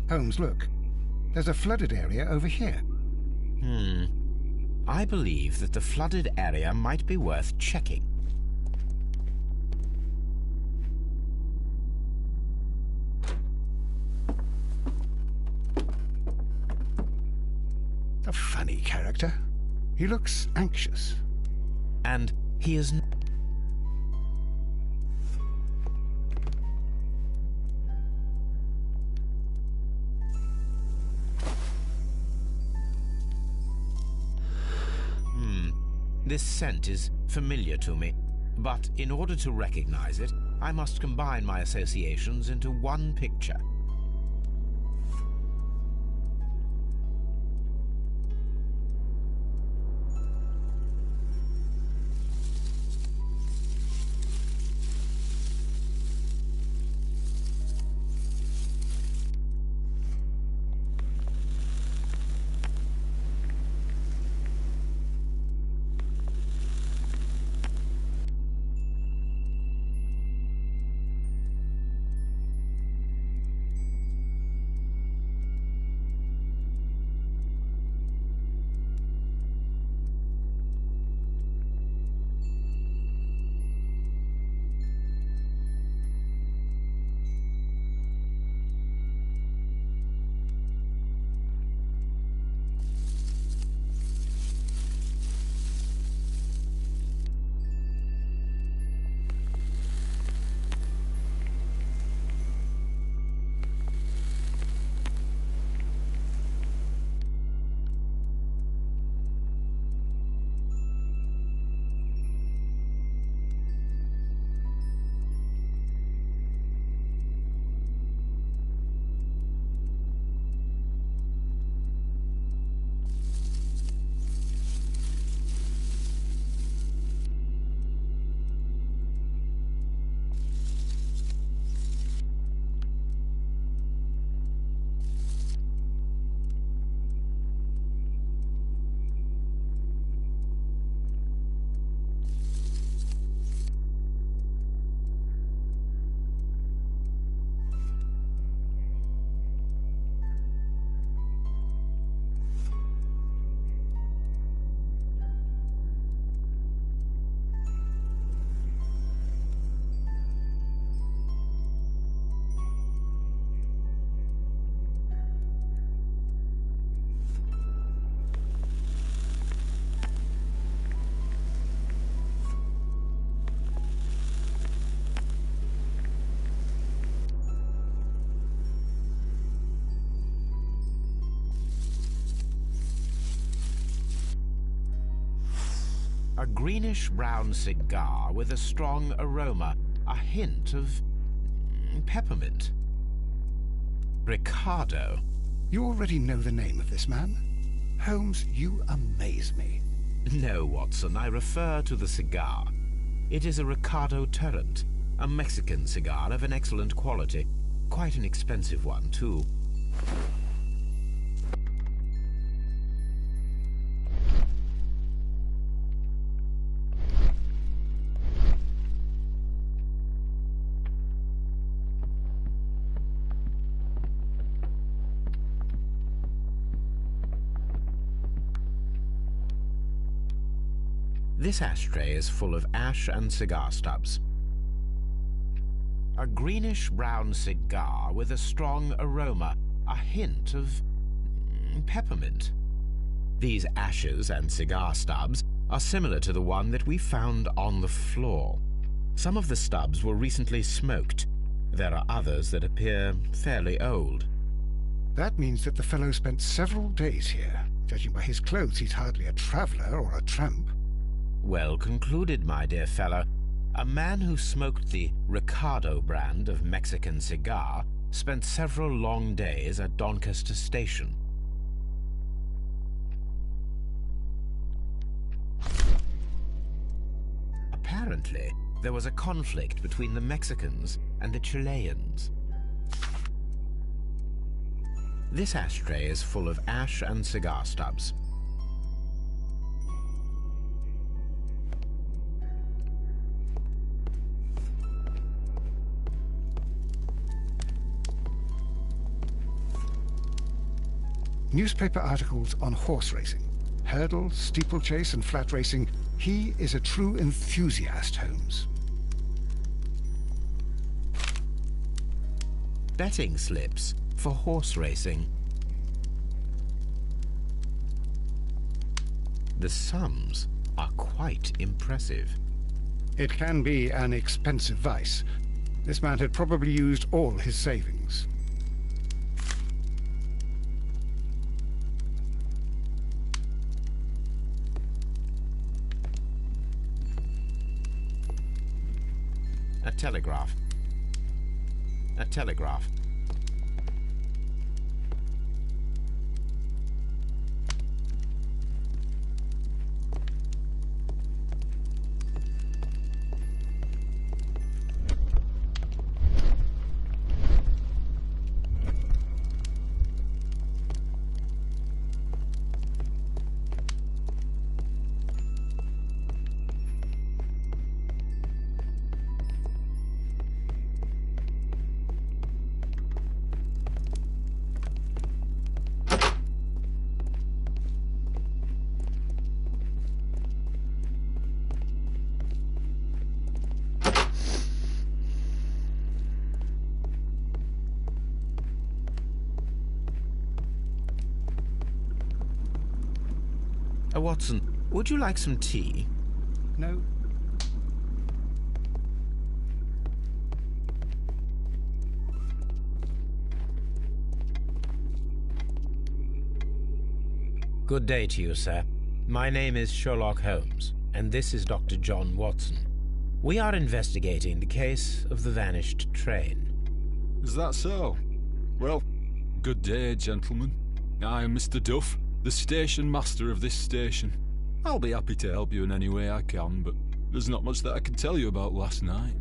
B: Holmes, look. There's a flooded area over here.
C: I believe that the flooded area might be worth checking.
B: A funny character. He looks anxious.
C: And he is... This scent is familiar to me, but in order to recognize it, I must combine my associations into one picture. A greenish-brown cigar with a strong aroma, a hint of peppermint. Ricardo.
B: You already know the name of this man? Holmes, you amaze me.
C: No, Watson, I refer to the cigar. It is a Ricardo Turrent, a Mexican cigar of an excellent quality. Quite an expensive one, too. This ashtray is full of ash and cigar stubs. A greenish-brown cigar with a strong aroma, a hint of peppermint. These ashes and cigar stubs are similar to the one that we found on the floor. Some of the stubs were recently smoked. There are others that appear fairly old.
B: That means that the fellow spent several days here. Judging by his clothes, he's hardly a traveller or a tramp.
C: Well concluded, my dear fellow. A man who smoked the Ricardo brand of Mexican cigar spent several long days at Doncaster Station. Apparently, there was a conflict between the Mexicans and the Chileans. This ashtray is full of ash and cigar stubs.
B: Newspaper articles on horse racing. Hurdle, steeplechase, and flat racing. He is a true enthusiast, Holmes.
C: Betting slips for horse racing. The sums are quite impressive.
B: It can be an expensive vice. This man had probably used all his savings.
C: A telegraph. A telegraph. Watson, would you like some tea?
B: No.
C: Good day to you, sir. My name is Sherlock Holmes, and this is Dr. John Watson. We are investigating the case of the vanished train.
K: Is that so? Well, good day, gentlemen. I am Mr. Duff, the station master of this station. I'll be happy to help you in any way I can, but there's not much that I can tell you about last night.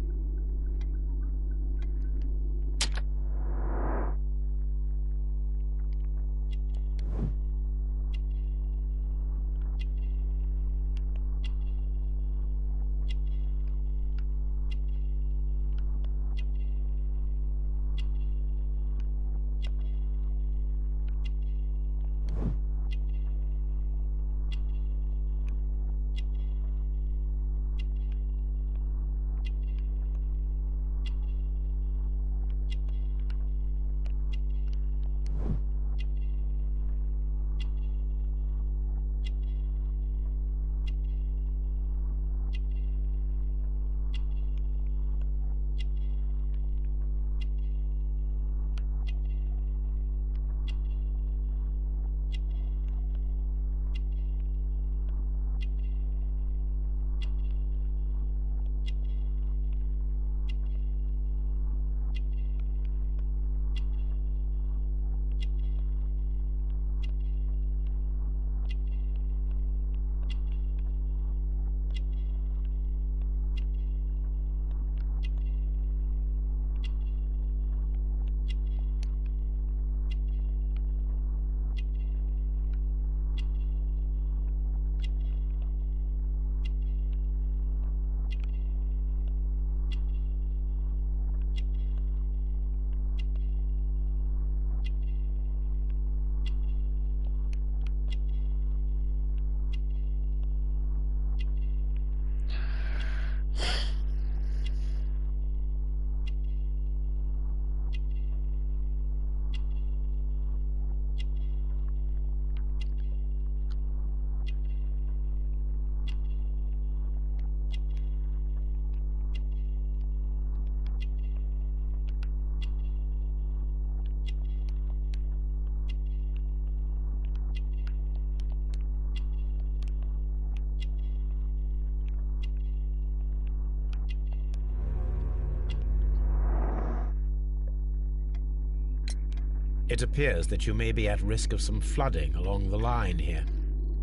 C: It appears that you may be at risk of some flooding along the line here.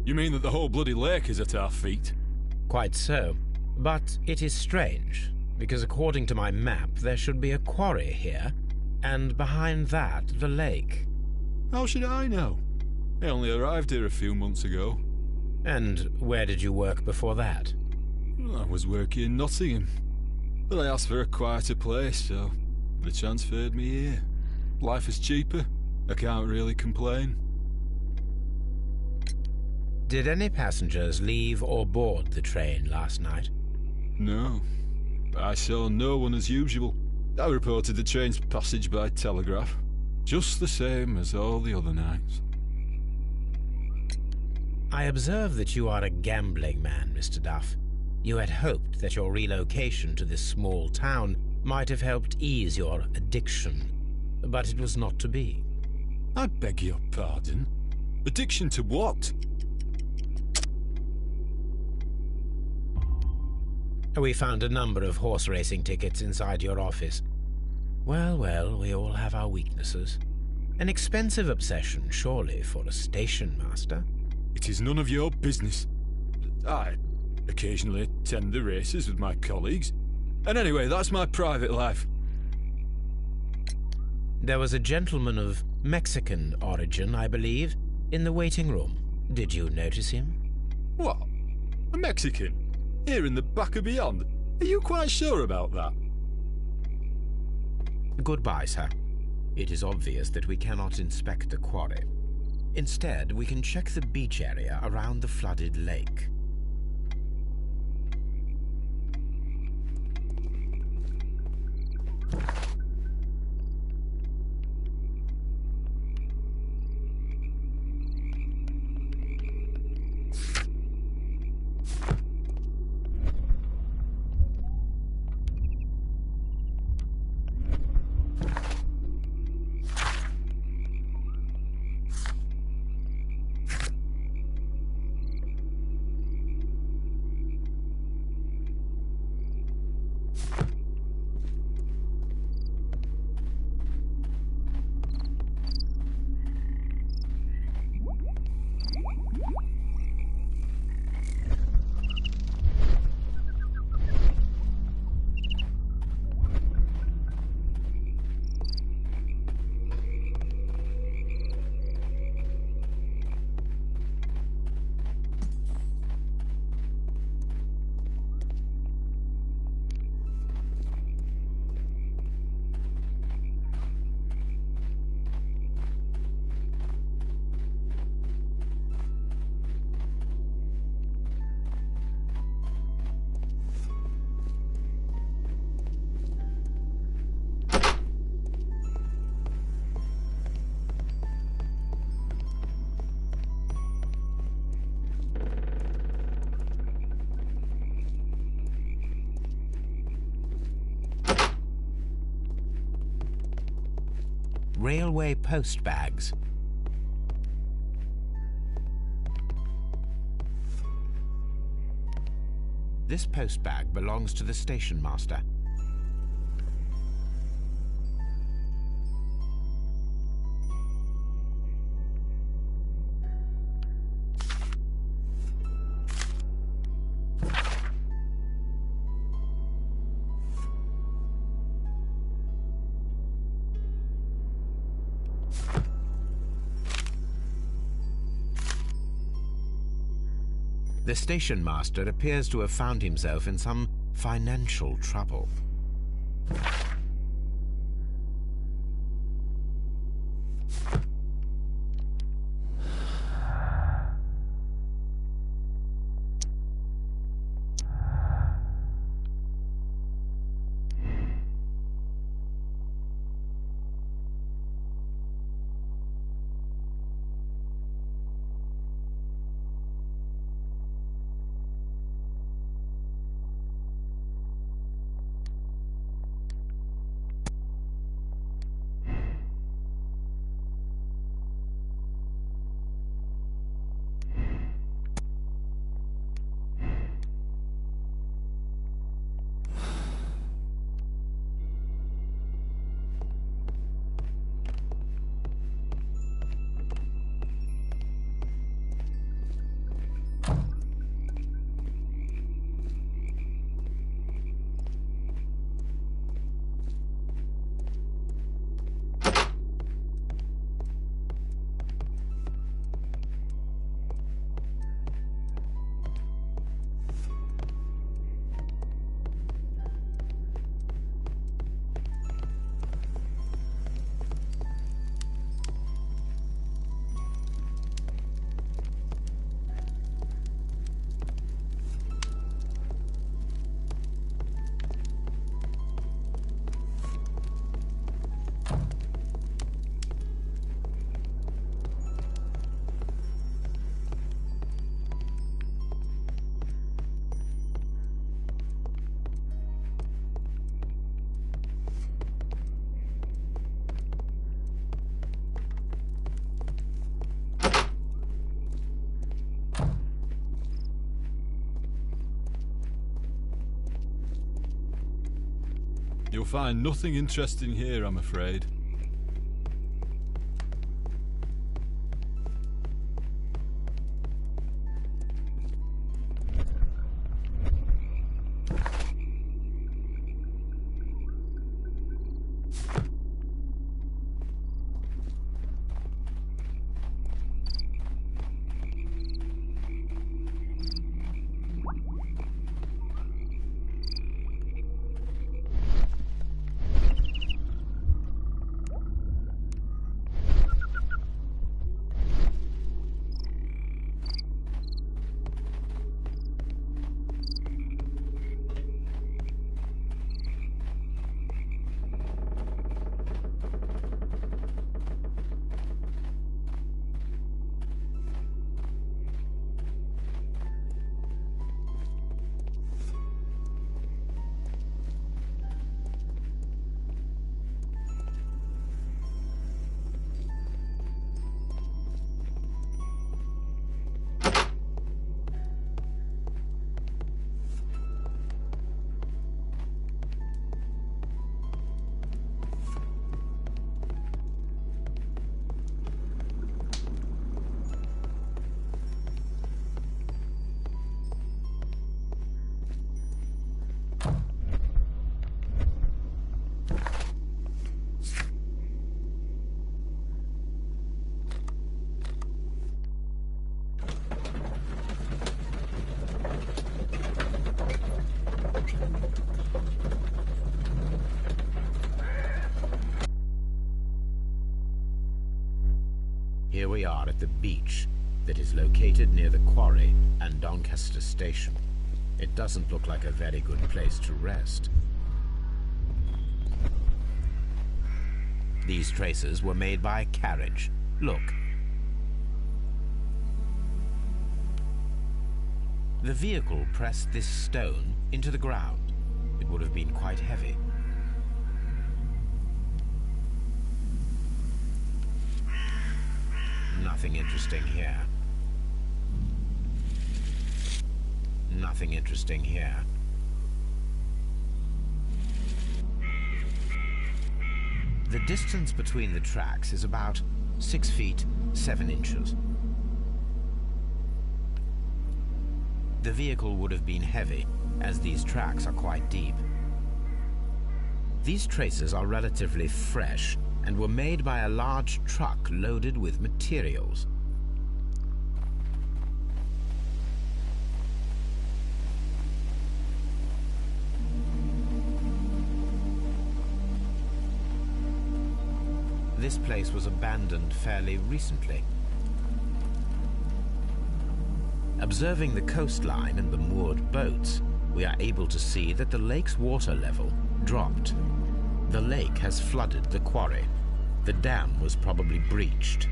K: You mean that the whole bloody lake is at our feet?
C: Quite so. But it is strange, because according to my map, there should be a quarry here, and behind that, the lake.
K: How should I know? I only arrived here a few months ago.
C: And where did you work before that?
K: I was working in Nottingham, but I asked for a quieter place, so they transferred me here. Life is cheaper. I can't really complain.
C: Did any passengers leave or board the train last night?
K: No. I saw no one as usual. I reported the train's passage by telegraph, just the same as all the other nights.
C: I observe that you are a gambling man, Mr. Duff. You had hoped that your relocation to this small town might have helped ease your addiction, but it was not to be.
K: I beg your pardon? Addiction to what?
C: We found a number of horse racing tickets inside your office. Well, we all have our weaknesses. An expensive obsession, surely, for a station master.
K: It is none of your business. I occasionally attend the races with my colleagues. And anyway, that's my private life.
C: There was a gentleman of Mexican origin, I believe, in the waiting room. Did you notice him?
K: What? A Mexican? Here in the back of beyond? Are you quite sure about that?
C: Goodbye, sir. It is obvious that we cannot inspect the quarry. Instead, we can check the beach area around the flooded lake. Railway post bags. This post bag belongs to the station master. The station master appears to have found himself in some financial trouble.
K: You'll find nothing interesting here, I'm afraid.
C: Here we are at the beach that is located near the quarry and Doncaster Station. It doesn't look like a very good place to rest. These traces were made by a carriage. Look. The vehicle pressed this stone into the ground. It would have been quite heavy. Nothing interesting here. Nothing interesting here. The distance between the tracks is about 6 feet, 7 inches. The vehicle would have been heavy, as these tracks are quite deep. These traces are relatively fresh and were made by a large truck loaded with materials. This place was abandoned fairly recently. Observing the coastline and the moored boats, we are able to see that the lake's water level dropped. The lake has flooded the quarry. The dam was probably breached.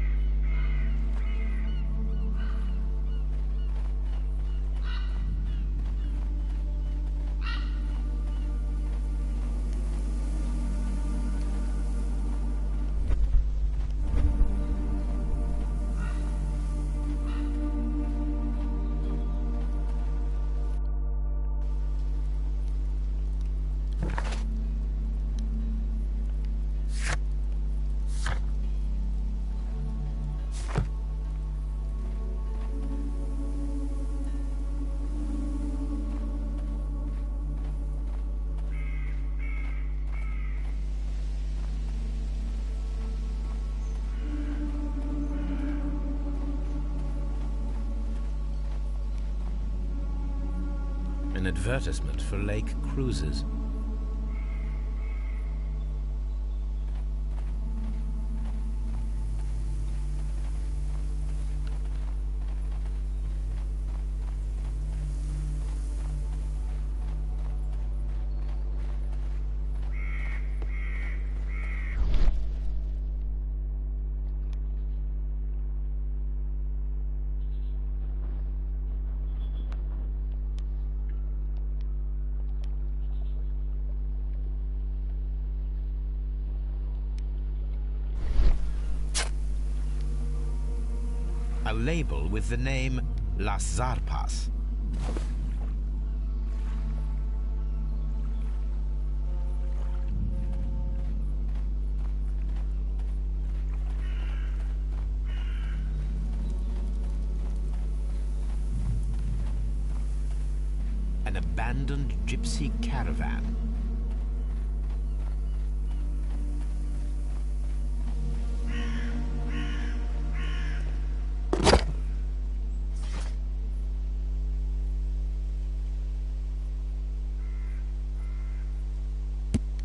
C: An advertisement for lake cruises. A label with the name Las Zarpas. An abandoned gypsy caravan.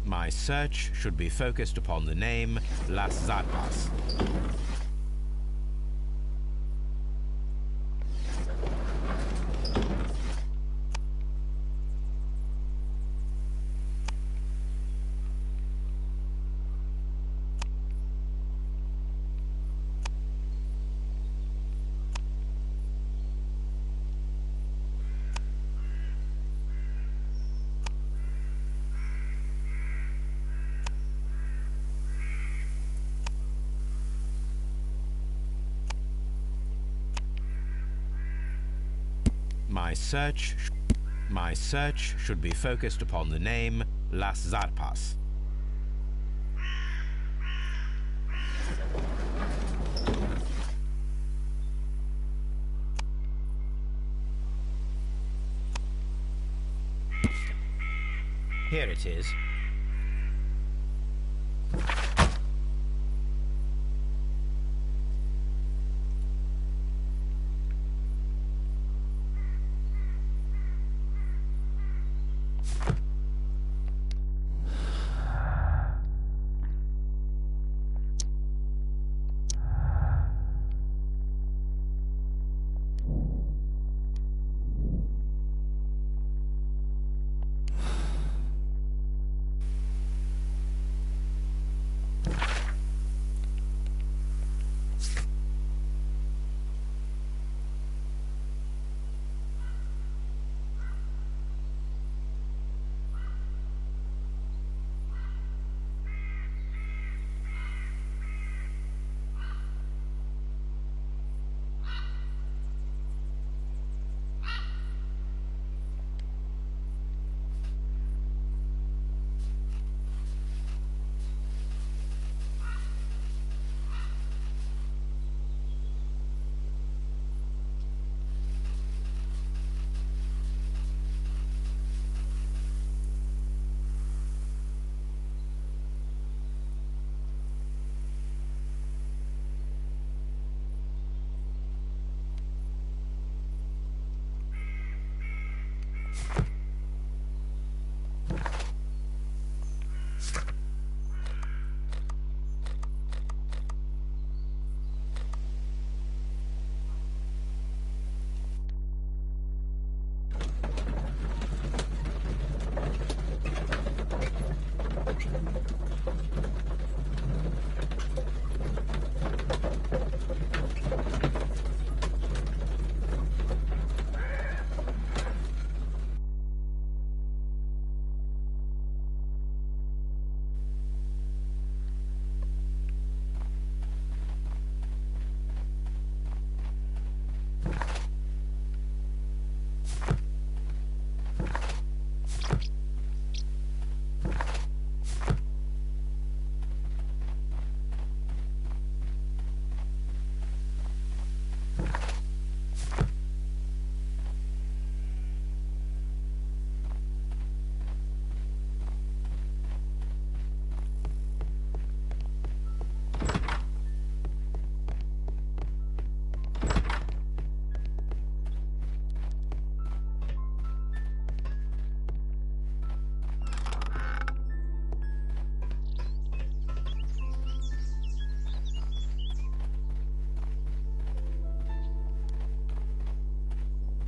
C: My search should be focused upon the name Las Zarpas. My search should be focused upon the name Las Zarpas. Here it is.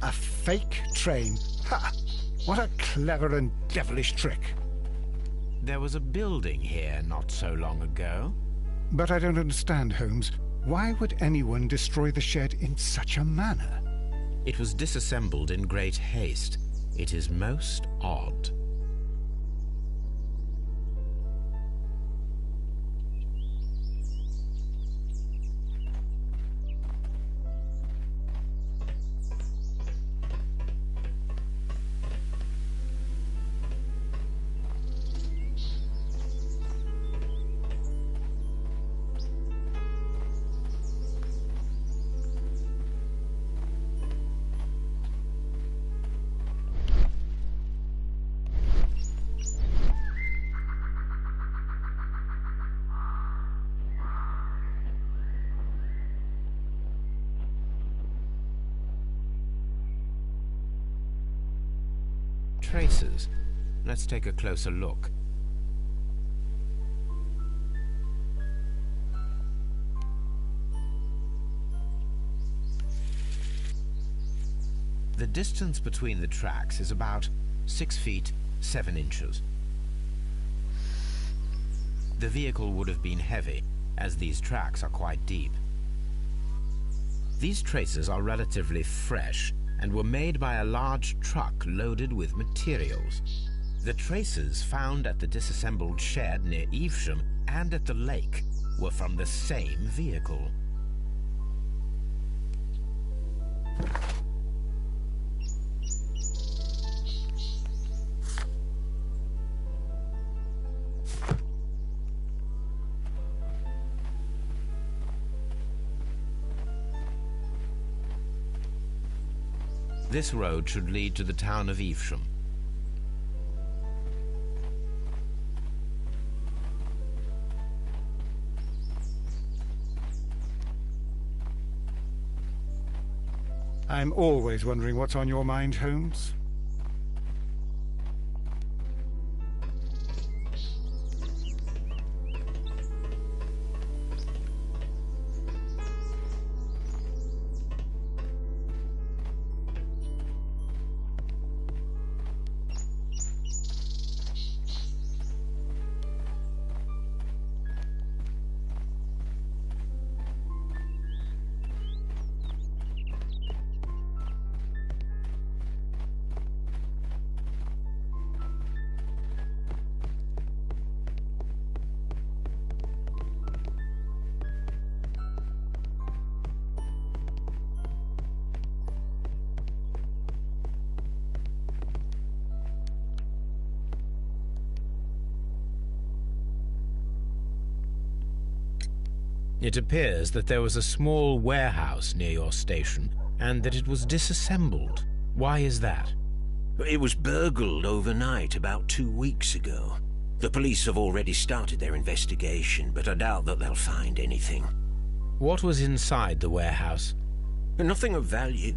B: A fake train. Ha! What a clever and devilish trick.
C: There was a building here not so long ago.
B: But I don't understand, Holmes. Why would anyone destroy the shed in such a manner?
C: It was disassembled in great haste. It is most odd. traces. Let's take a closer look. The distance between the tracks is about 6 feet 7 inches. The vehicle would have been heavy, as these tracks are quite deep. These traces are relatively fresh and were made by a large truck loaded with materials. The traces found at the disassembled shed near Evesham and at the lake were from the same vehicle. This road should lead to the town of Evesham.
B: I'm always wondering what's on your mind, Holmes.
C: It appears that there was a small warehouse near your station and that it was disassembled. Why is that?
F: It was burgled overnight about 2 weeks ago. The police have already started their investigation, but I doubt that they'll find anything.
C: What was inside the warehouse?
F: Nothing of value.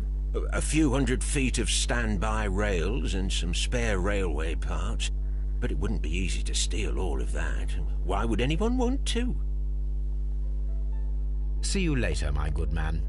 F: A few 100 feet of standby rails and some spare railway parts. But it wouldn't be easy to steal all of that. Why would anyone want to?
C: See you later, my good man.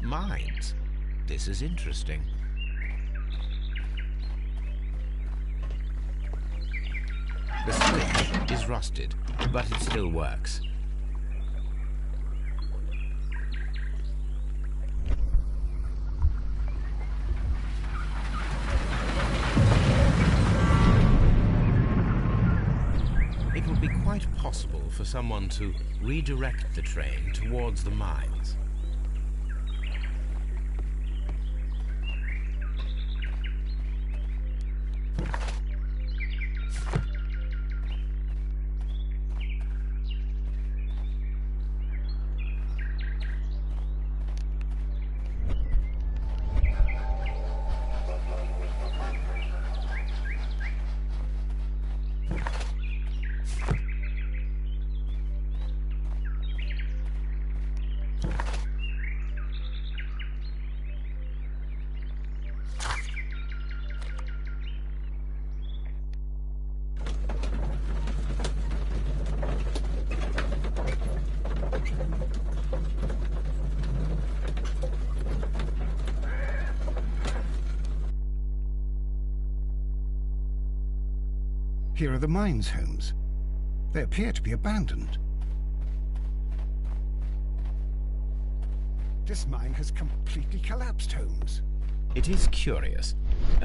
C: Mines. This is interesting. The switch is rusted, but it still works. It would be quite possible for someone to redirect the train towards the mines.
B: Here are the mines, Holmes. They appear to be abandoned. This mine has completely collapsed, Holmes.
C: It is curious,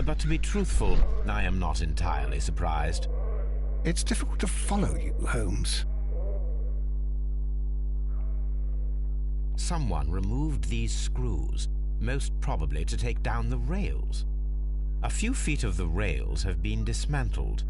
C: but to be truthful, I am not entirely surprised.
B: It's difficult to follow you, Holmes.
C: Someone removed these screws, most probably to take down the rails. A few feet of the rails have been dismantled.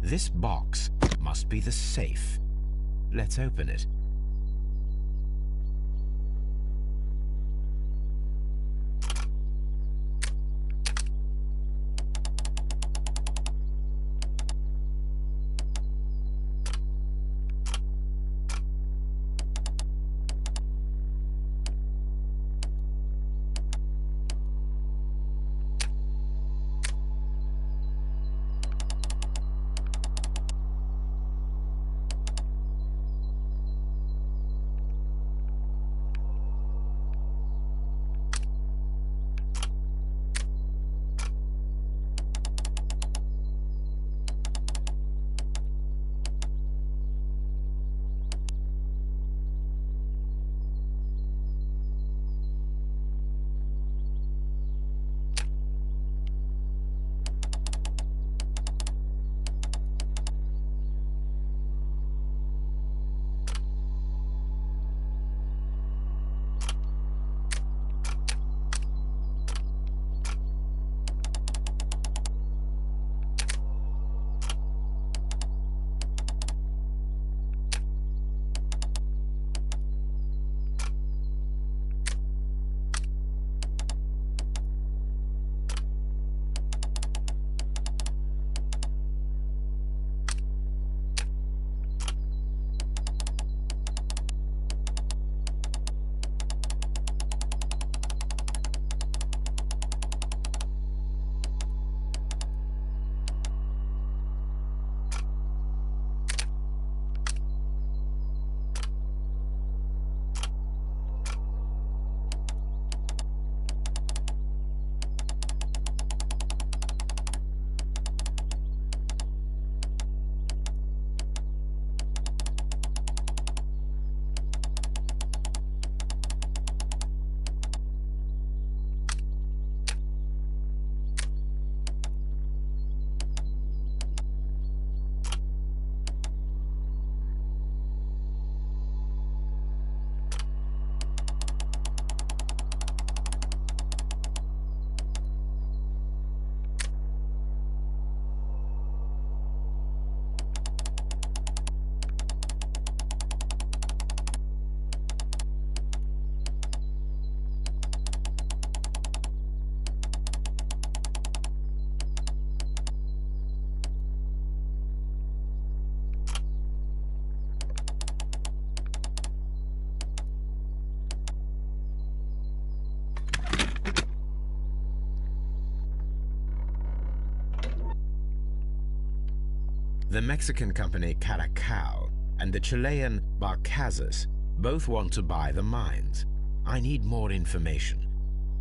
C: This box must be the safe. Let's open it. The Mexican company Caracal and the Chilean Barcazas both want to buy the mines. I need more information.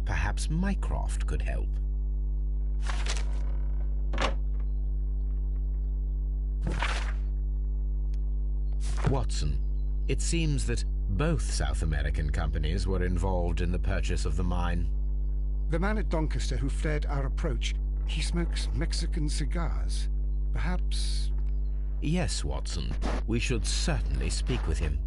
C: Perhaps Mycroft could help. Watson, it seems that both South American companies were involved in the purchase of the mine.
B: The man at Doncaster who fled our approach, he smokes Mexican cigars. Perhaps...
C: Yes, Watson. We should certainly speak with him.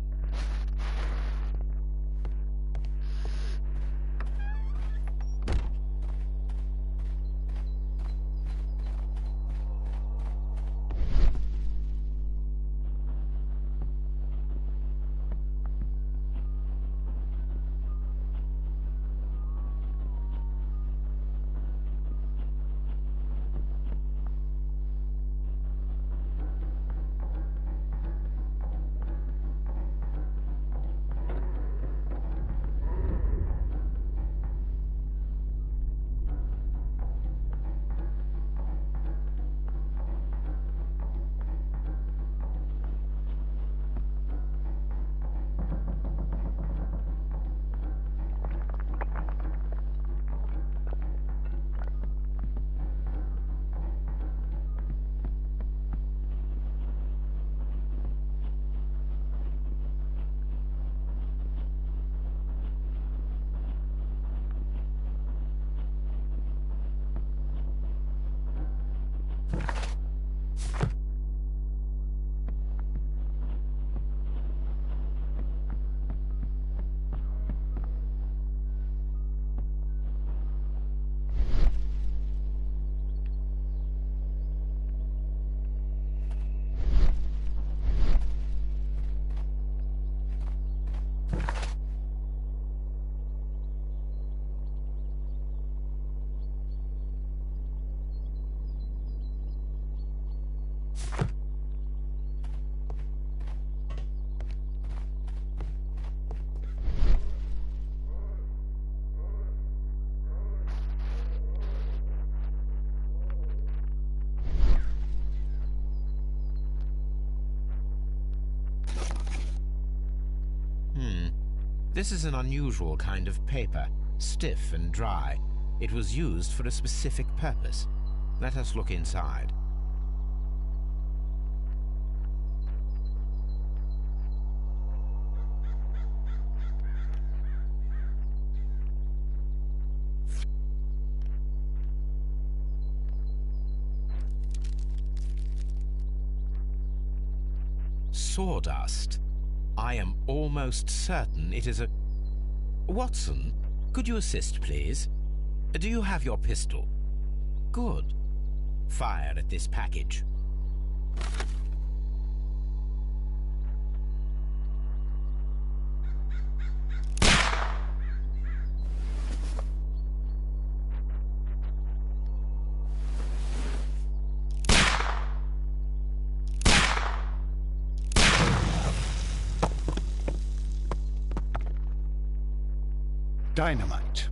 C: This is an unusual kind of paper, stiff and dry. It was used for a specific purpose. Let us look inside. Sawdust. I am almost certain it is a... Watson, could you assist, please? Do you have your pistol? Good. Fire at this package.
B: Dynamite.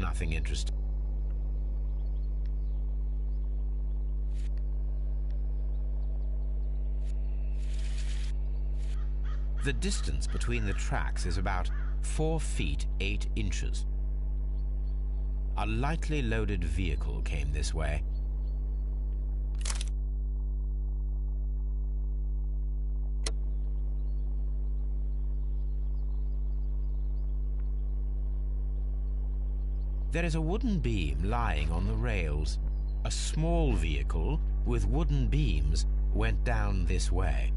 C: nothing interesting. The distance between the tracks is about 4 feet 8 inches. A lightly loaded vehicle came this way. There is a wooden beam lying on the rails. A small vehicle with wooden beams went down this way.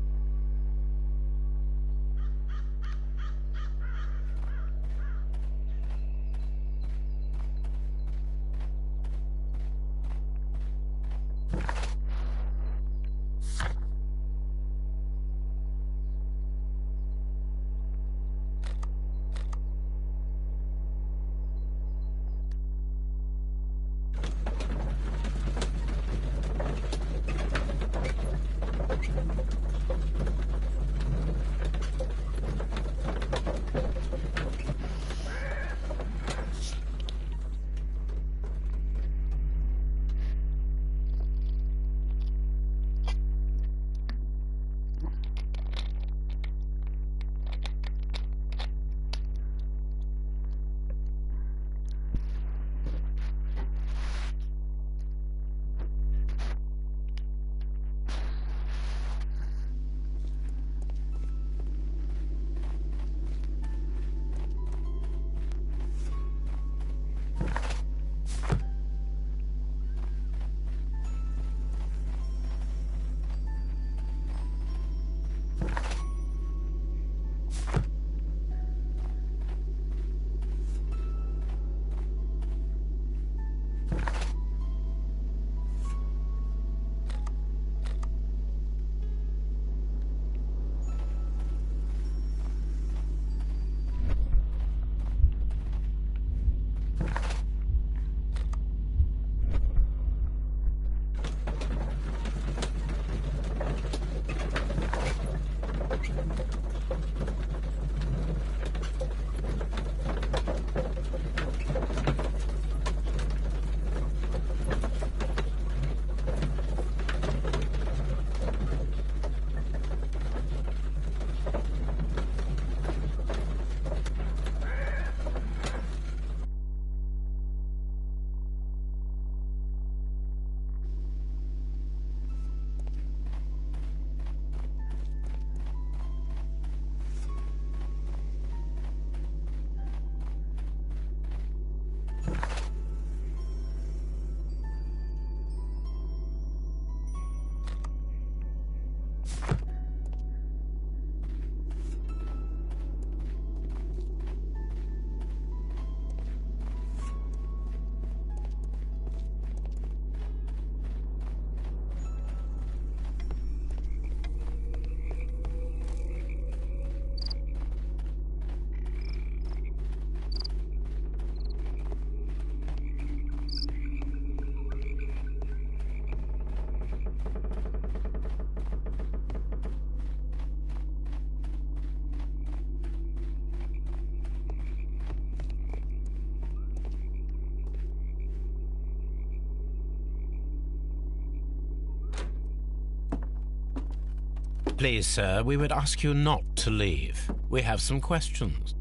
C: Please, sir, we would ask you not to leave. We have some questions.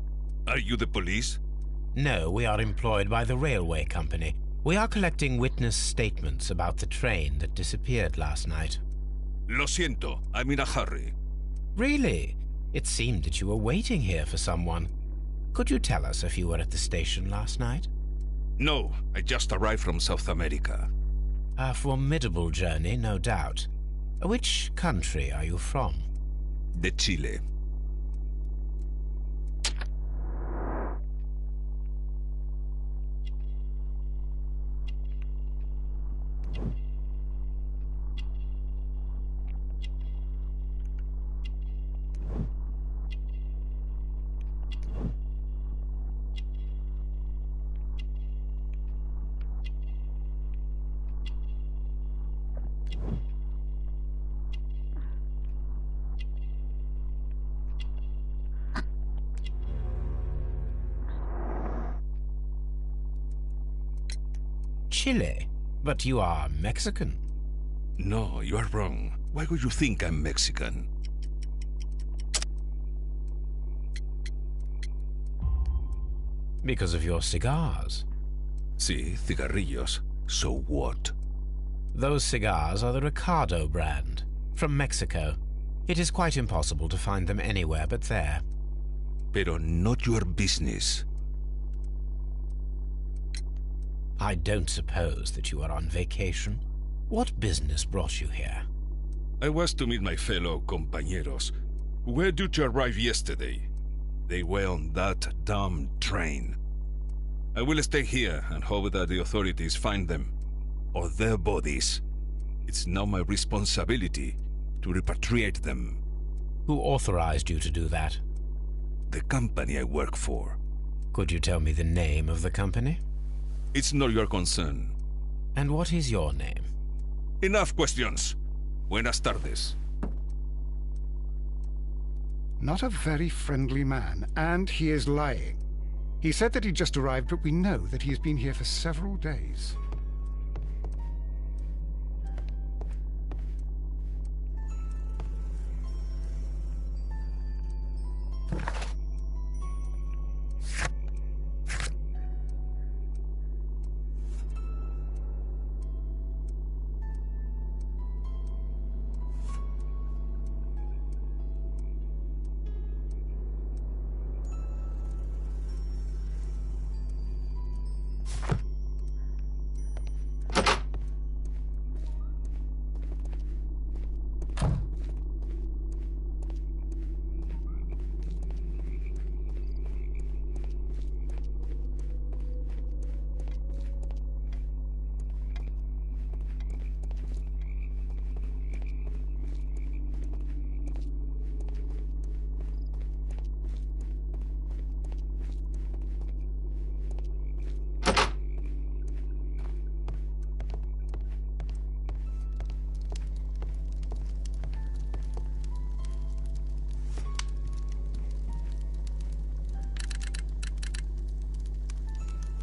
J: Are you the police?
C: No, we are employed by the railway company. We are collecting witness statements about the train that disappeared last night.
J: Lo siento, I'm in a hurry.
C: Really? It seemed that you were waiting here for someone. Could you tell us if you were at the station last night?
J: No, I just arrived from South America.
C: A formidable journey, no doubt. Which country are you from?
J: De Chile.
C: Chile, but you are Mexican.
L: No, you are wrong. Why would you think I'm Mexican?
C: Because of your cigars.
L: Sí, cigarrillos. So what?
C: Those cigars are the Ricardo brand, from Mexico. It is quite impossible to find them anywhere but there.
L: Pero not your business.
C: I don't suppose that you are on vacation. What business brought you here?
L: I was to meet my fellow compañeros, who were due to arrive yesterday. They were on that damn train. I will stay here and hope that the authorities find them, or their bodies. It's now my responsibility to repatriate them.
C: Who authorized you to do that?
L: The company I work for.
C: Could you tell me the name of the company?
L: It's not your concern.
C: And what is your name?
L: Enough questions. Buenas tardes.
B: Not a very friendly man, and he is lying. He said that he just arrived, but we know that he has been here for several days.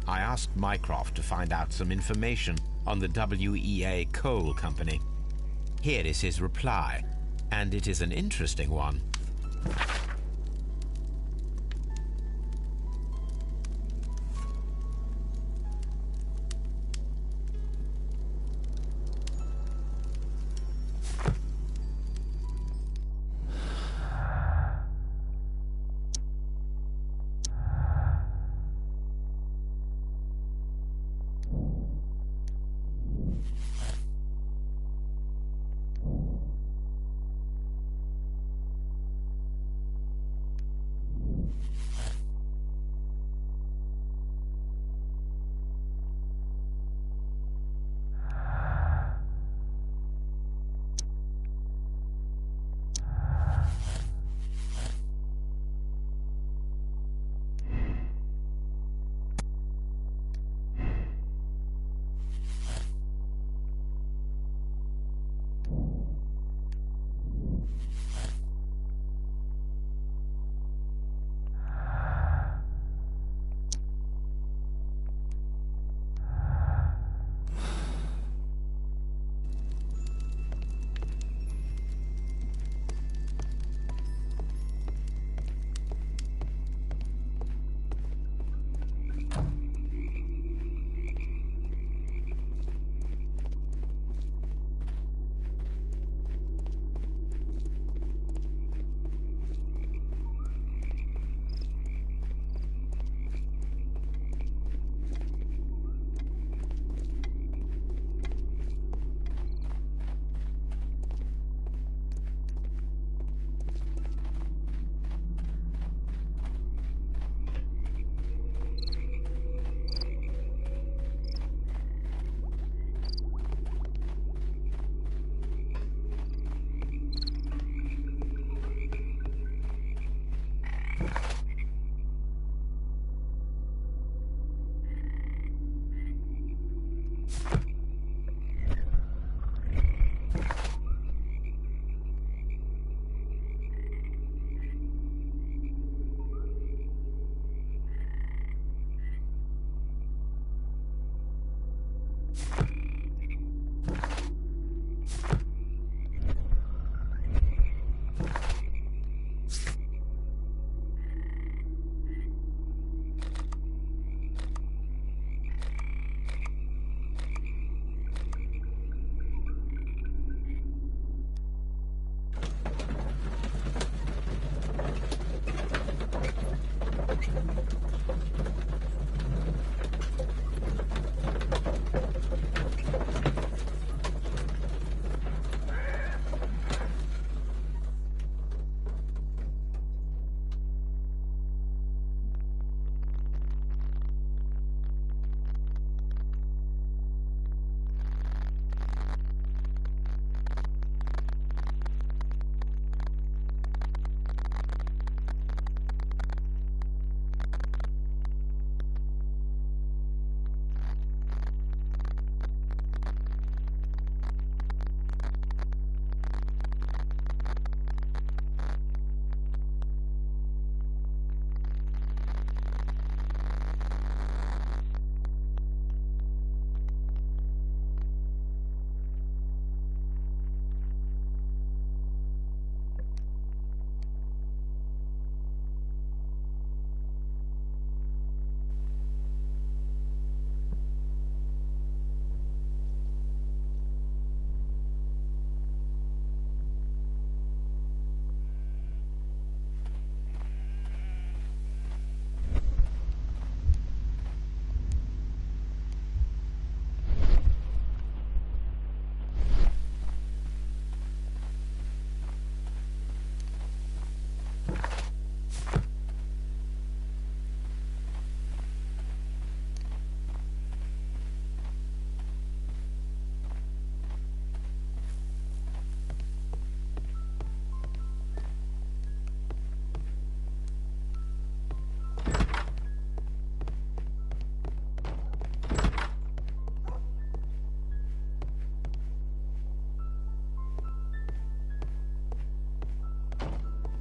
C: I asked Mycroft to find out some information on the WEA Coal Company. Here is his reply, and it is an interesting one.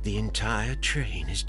F: The entire train is...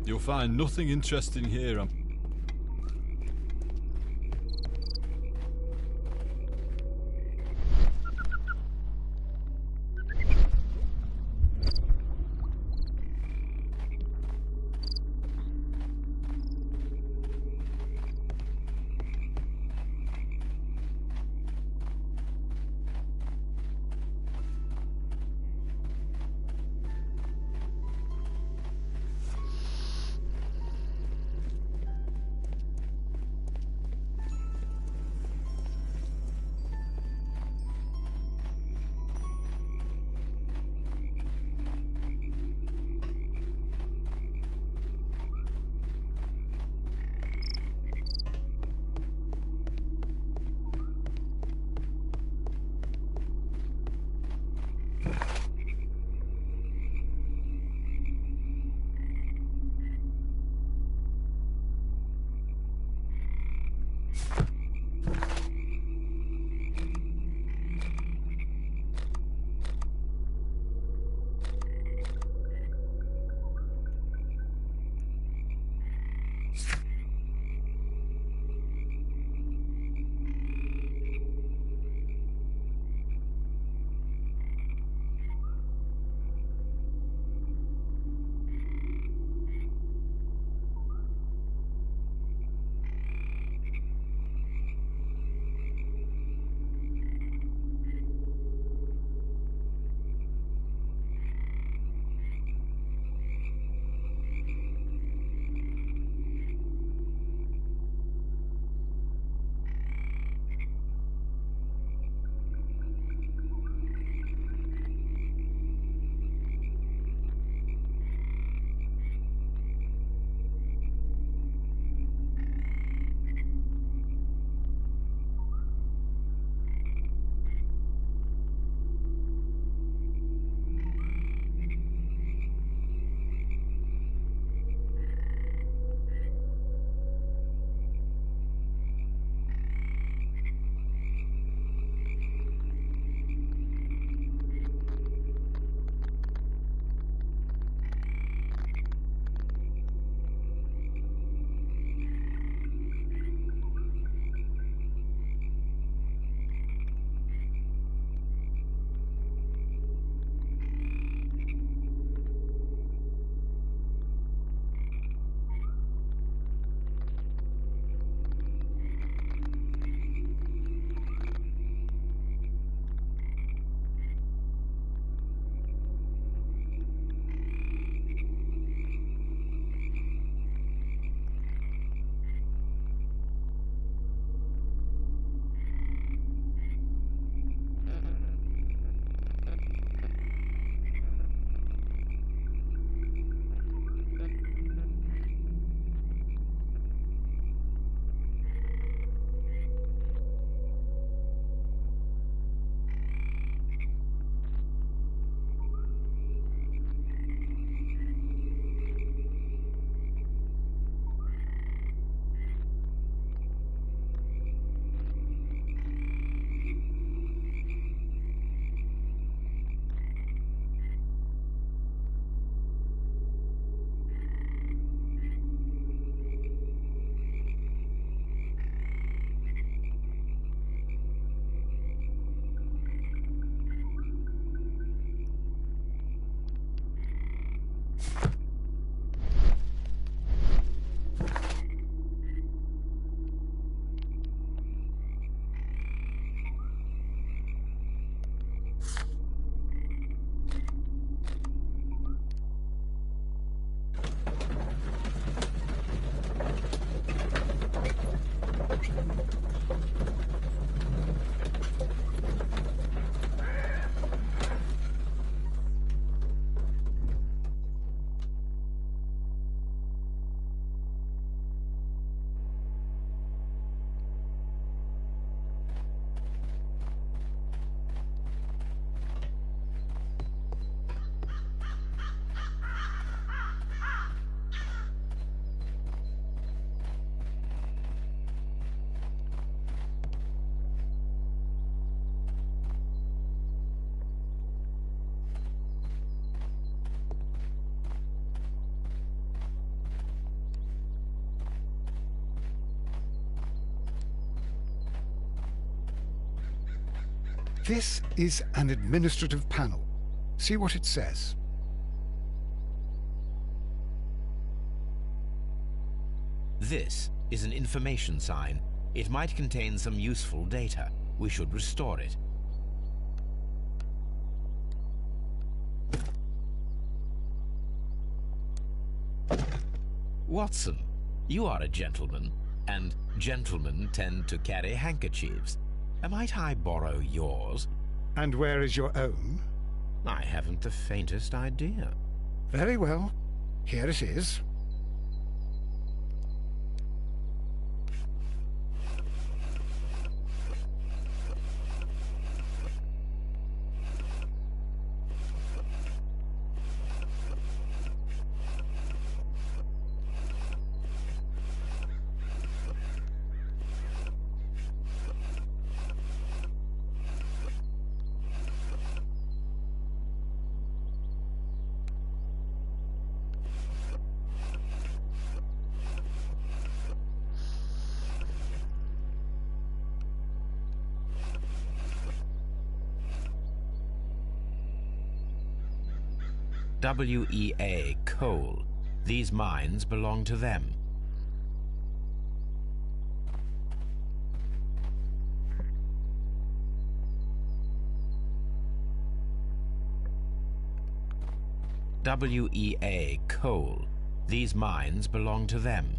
K: You'll find nothing interesting here.
B: This is an administrative panel. See what it says.
C: This is an information sign. It might contain some useful data. We should restore it. Watson, you are a gentleman, and gentlemen tend to carry handkerchiefs. Might I borrow yours?
B: And where is your own?
C: I haven't the faintest idea.
B: Very well. Here it is.
C: WEA coal. These mines belong to them. WEA coal. These mines belong to them.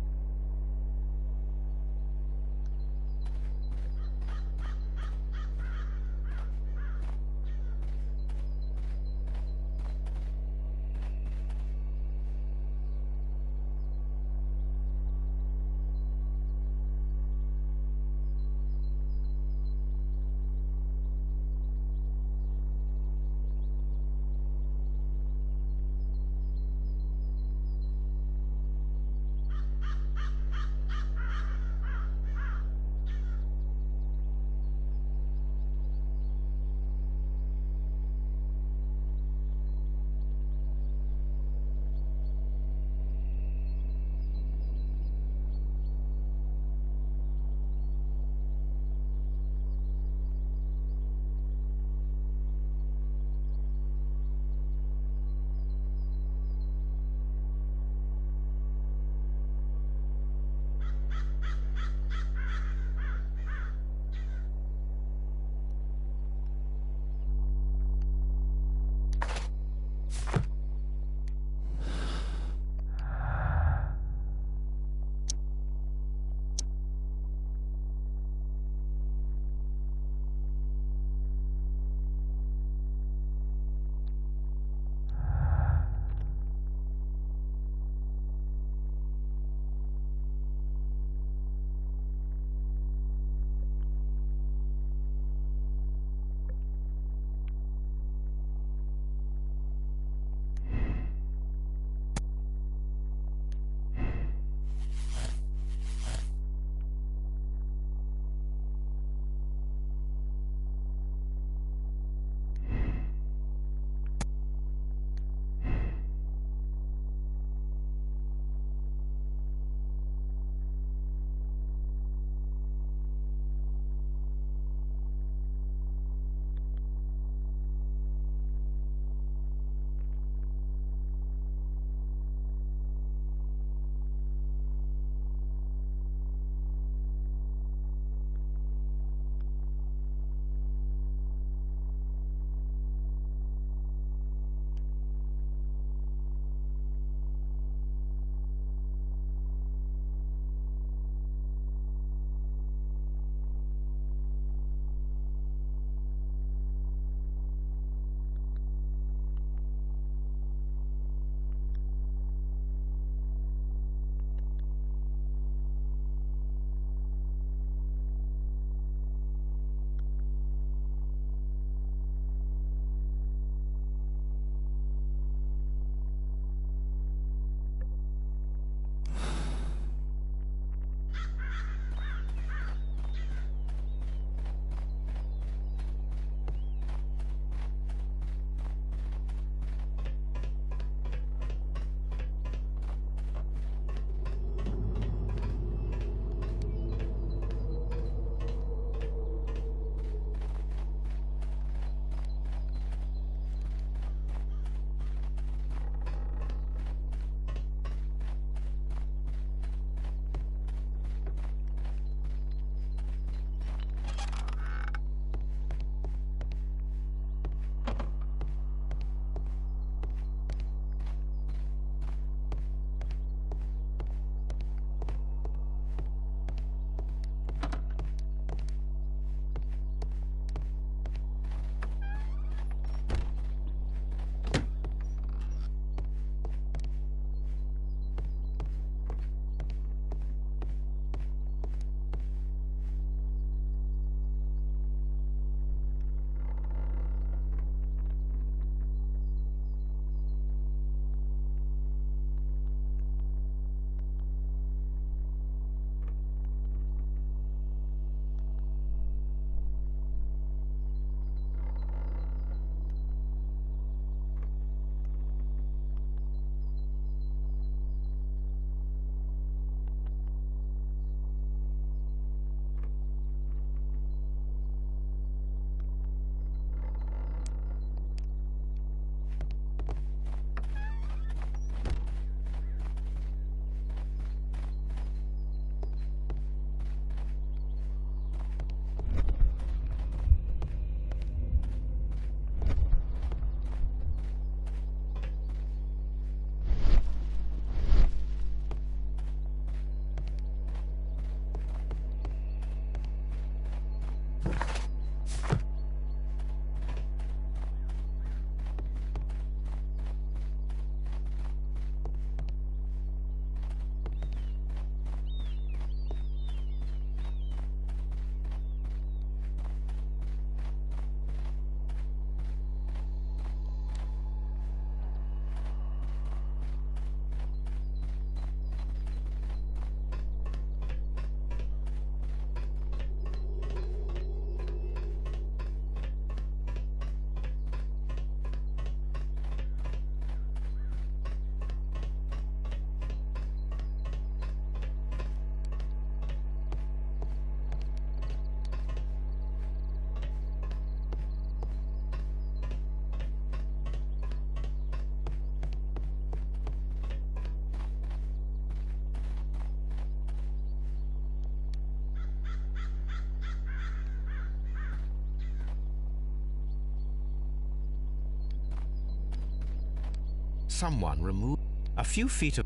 C: someone remove a few feet of...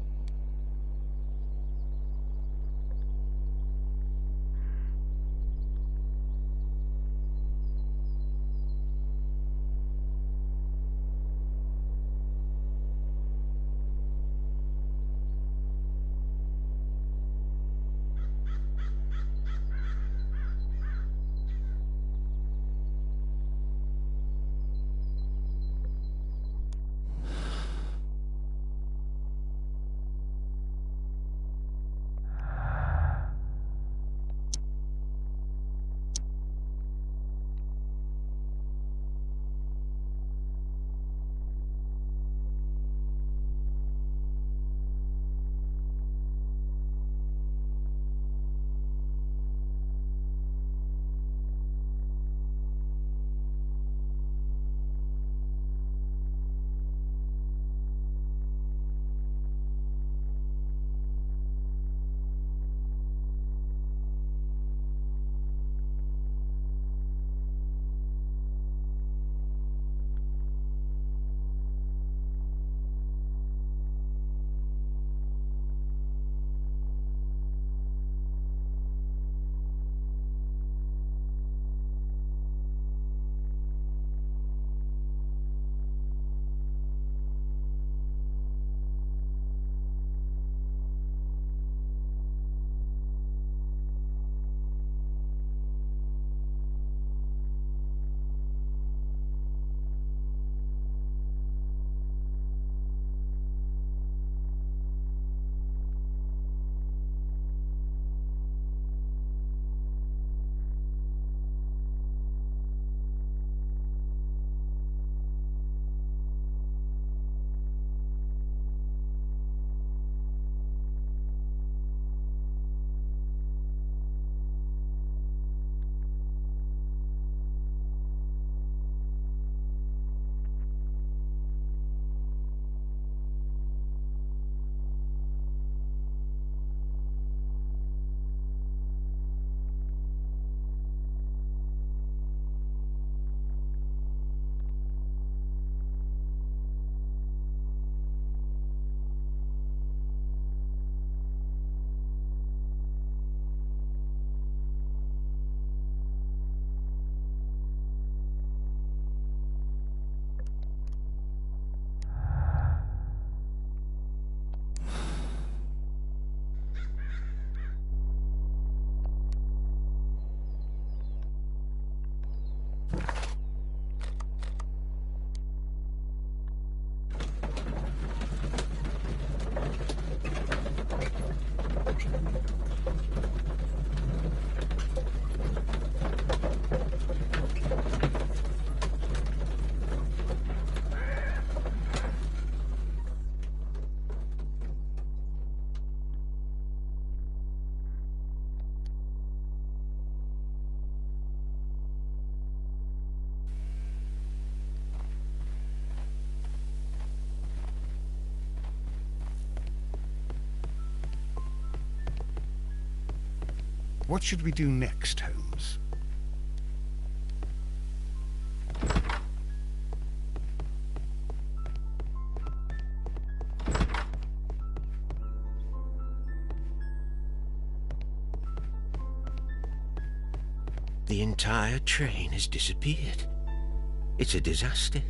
B: What should we do next, Holmes?
F: The entire train has disappeared. It's a disaster.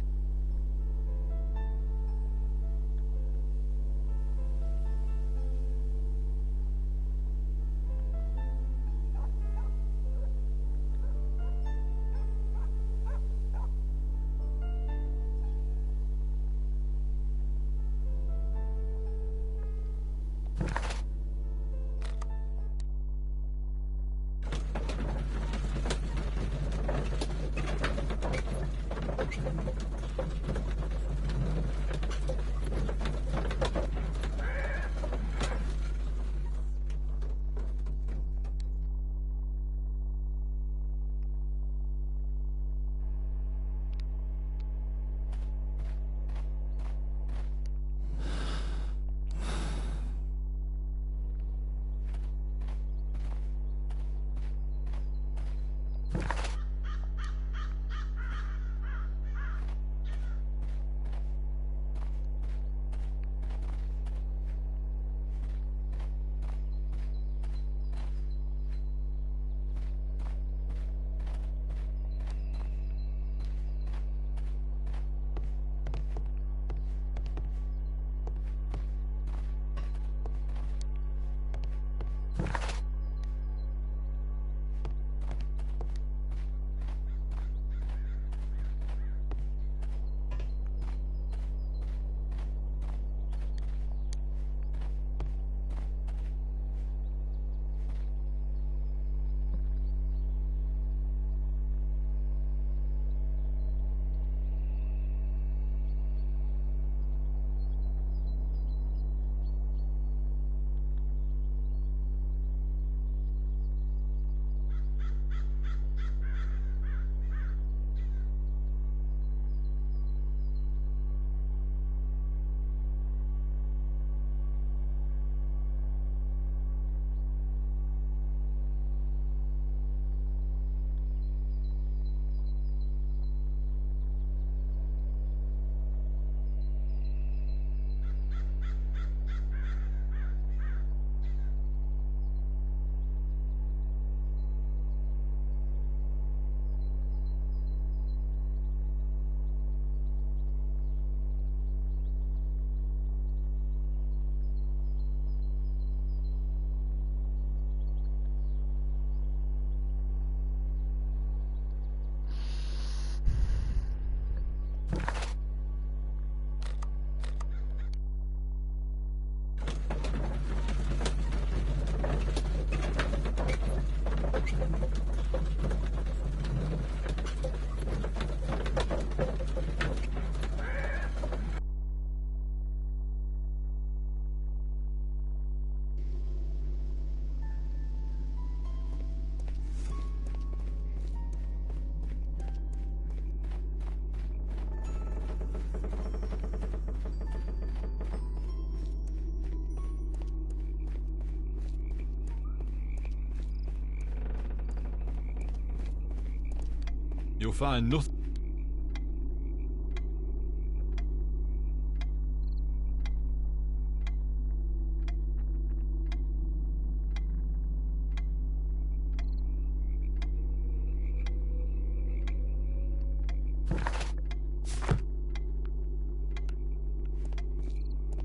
K: You'll find nothing.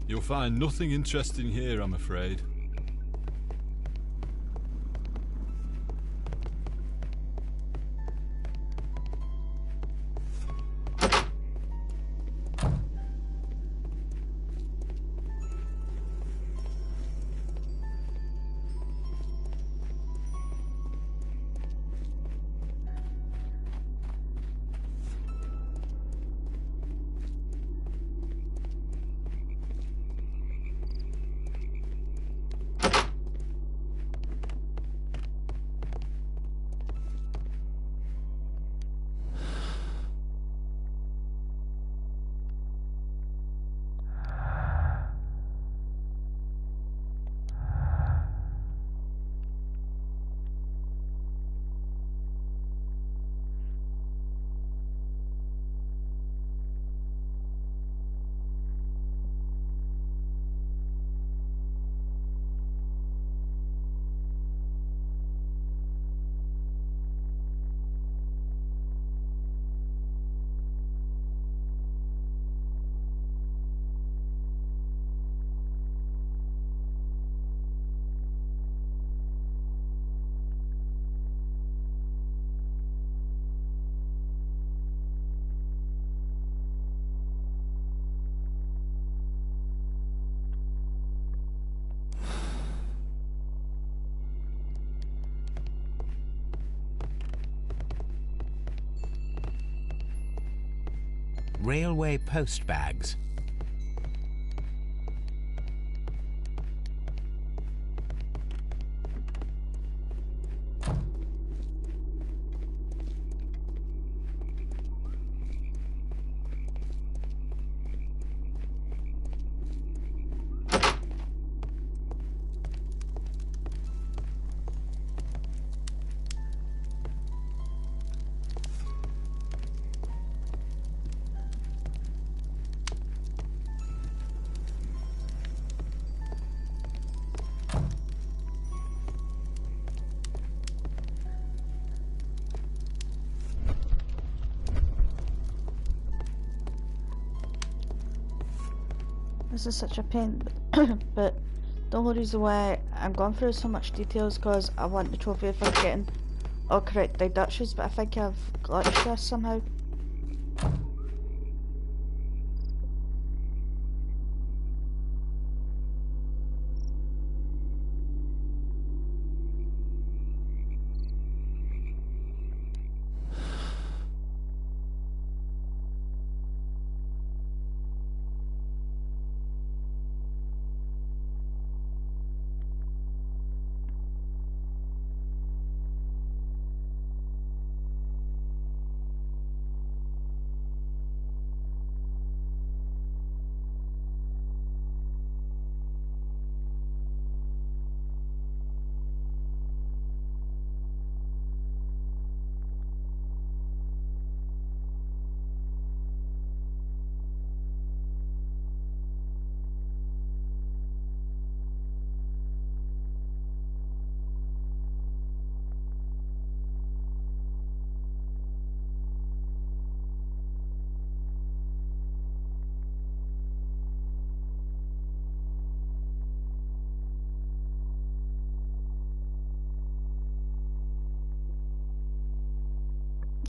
K: You'll find nothing interesting here, I'm afraid.
C: Railway post bags.
A: This is such a pain, but the only reason why I'm going through so much detail is because I want the trophy for getting all correct deductions, but I think I've glitched this somehow.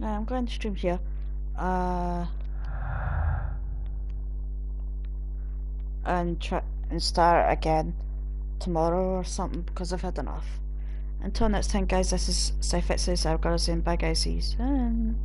A: I'm going to stream here. And start again tomorrow or something because I've had enough. Until next time, guys, this is Cyphyxia, Cybergoddess, and bye, guys. See you soon.